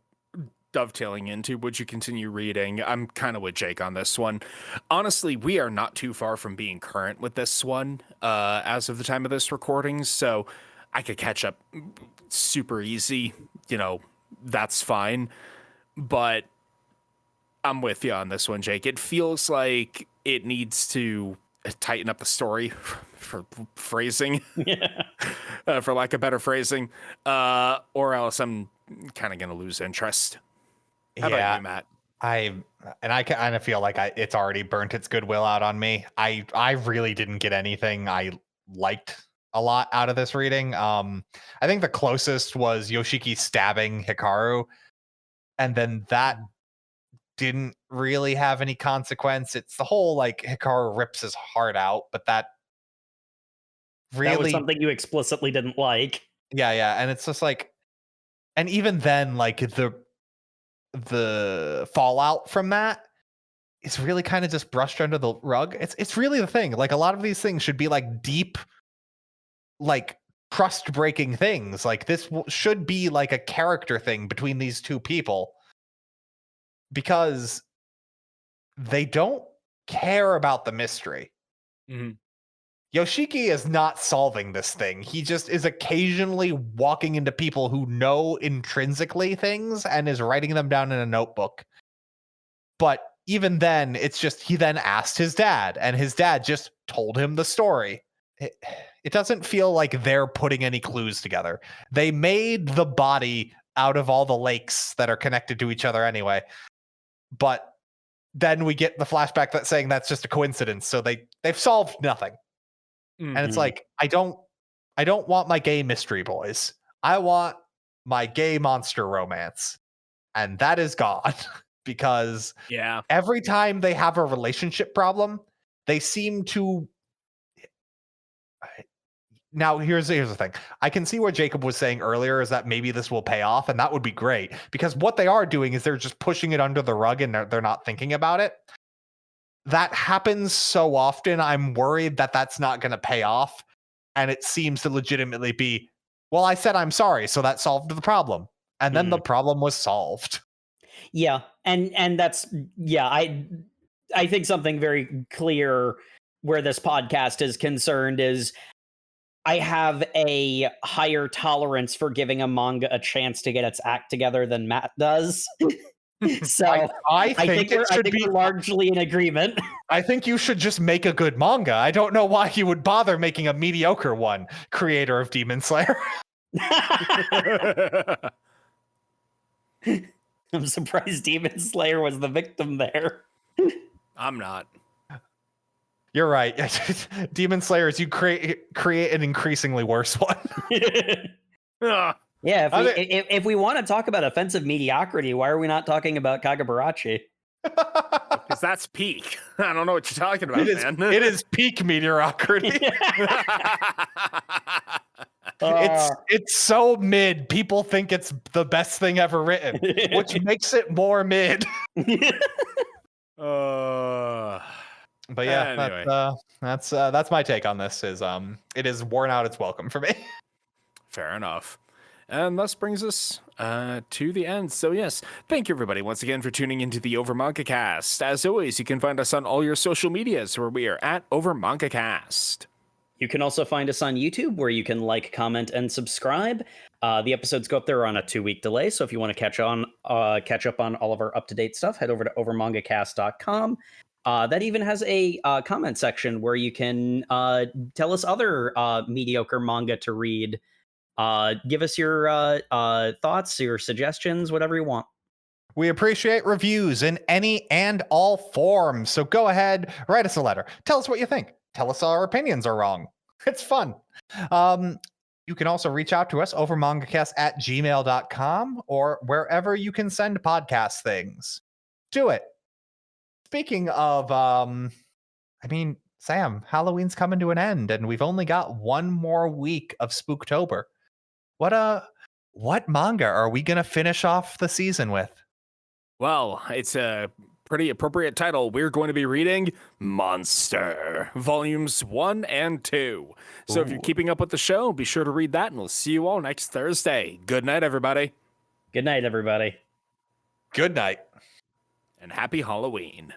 dovetailing into, would you continue reading? I'm kind of with Jake on this one. Honestly, we are not too far from being current with this one as of the time of this recording, so I could catch up super easy. That's fine. But I'm with you on this one, Jake. It feels like it needs to tighten up the story for phrasing, for lack of better phrasing, or else I'm kind of going to lose interest. How about you, Matt?
I kind of feel like it's already burnt its goodwill out on me. I really didn't get anything I liked a lot out of this reading. I think the closest was Yoshiki stabbing Hikaru, and then that didn't really have any consequence. It's the whole like Hikaru rips his heart out, but that
was something you explicitly didn't like.
Yeah, and it's just like, and even then, like the fallout from that is really kind of just brushed under the rug. It's really the thing. Like a lot of these things should be like deep, like trust breaking things. Like this should be like a character thing between these two people, because they don't care about the mystery.
Mm-hmm.
Yoshiki is not solving this thing. He just is occasionally walking into people who know intrinsically things and is writing them down in a notebook. But even then, it's just he then asked his dad, and his dad just told him the story. It doesn't feel like they're putting any clues together. They made the body out of all the lakes that are connected to each other anyway. But then we get the flashback that's saying that's just a coincidence. So they've solved nothing. Mm-hmm. And it's like, I don't want my gay mystery boys. I want my gay monster romance. And that is gone. Because every time they have a relationship problem, they seem to. Now, here's the thing. I can see what Jacob was saying earlier is that maybe this will pay off, and that would be great. Because what they are doing is they're just pushing it under the rug and they're not thinking about it. That happens so often, I'm worried that that's not going to pay off. And it seems to legitimately be, well, I said I'm sorry, so that solved the problem. And then the problem was solved.
Yeah, and that's I think something very clear where this podcast is concerned is I have a higher tolerance for giving a manga a chance to get its act together than Matt does. So I think we're largely in agreement.
I think you should just make a good manga. I don't know why you would bother making a mediocre one, creator of Demon Slayer.
I'm surprised Demon Slayer was the victim there.
I'm not.
You're right. Demon Slayers, you create an increasingly worse one.
Yeah, if we want to talk about offensive mediocrity, why are we not talking about Kagabarachi?
Because that's peak. I don't know what you're talking about, man.
It is peak mediocrity. It's so mid. People think it's the best thing ever written, which makes it more mid. But yeah, anyway. That's my take on this. Is it is worn out its welcome for me.
Fair enough. And thus brings us to the end. So yes, thank you everybody once again for tuning into the Over Manga Cast. As always, you can find us on all your social medias where we are at Over Manga Cast.
You can also find us on YouTube where you can like, comment, and subscribe. The episodes go up there on a 2-week delay, so if you want to catch up on all of our up-to-date stuff, head over to overmangacast.com. That even has a comment section where you can tell us other mediocre manga to read. Give us your thoughts, your suggestions, whatever you want.
We appreciate reviews in any and all forms. So go ahead, write us a letter. Tell us what you think. Tell us our opinions are wrong. It's fun. You can also reach out to us over mangacast@gmail.com or wherever you can send podcast things. Do it. Speaking of, Sam, Halloween's coming to an end, and we've only got one more week of Spooktober. What what manga are we going to finish off the season with?
Well, it's a pretty appropriate title. We're going to be reading Monster, Volumes 1 and 2. So if you're keeping up with the show, be sure to read that, and we'll see you all next Thursday. Good night, everybody.
Good night, everybody.
Good night.
And happy Halloween.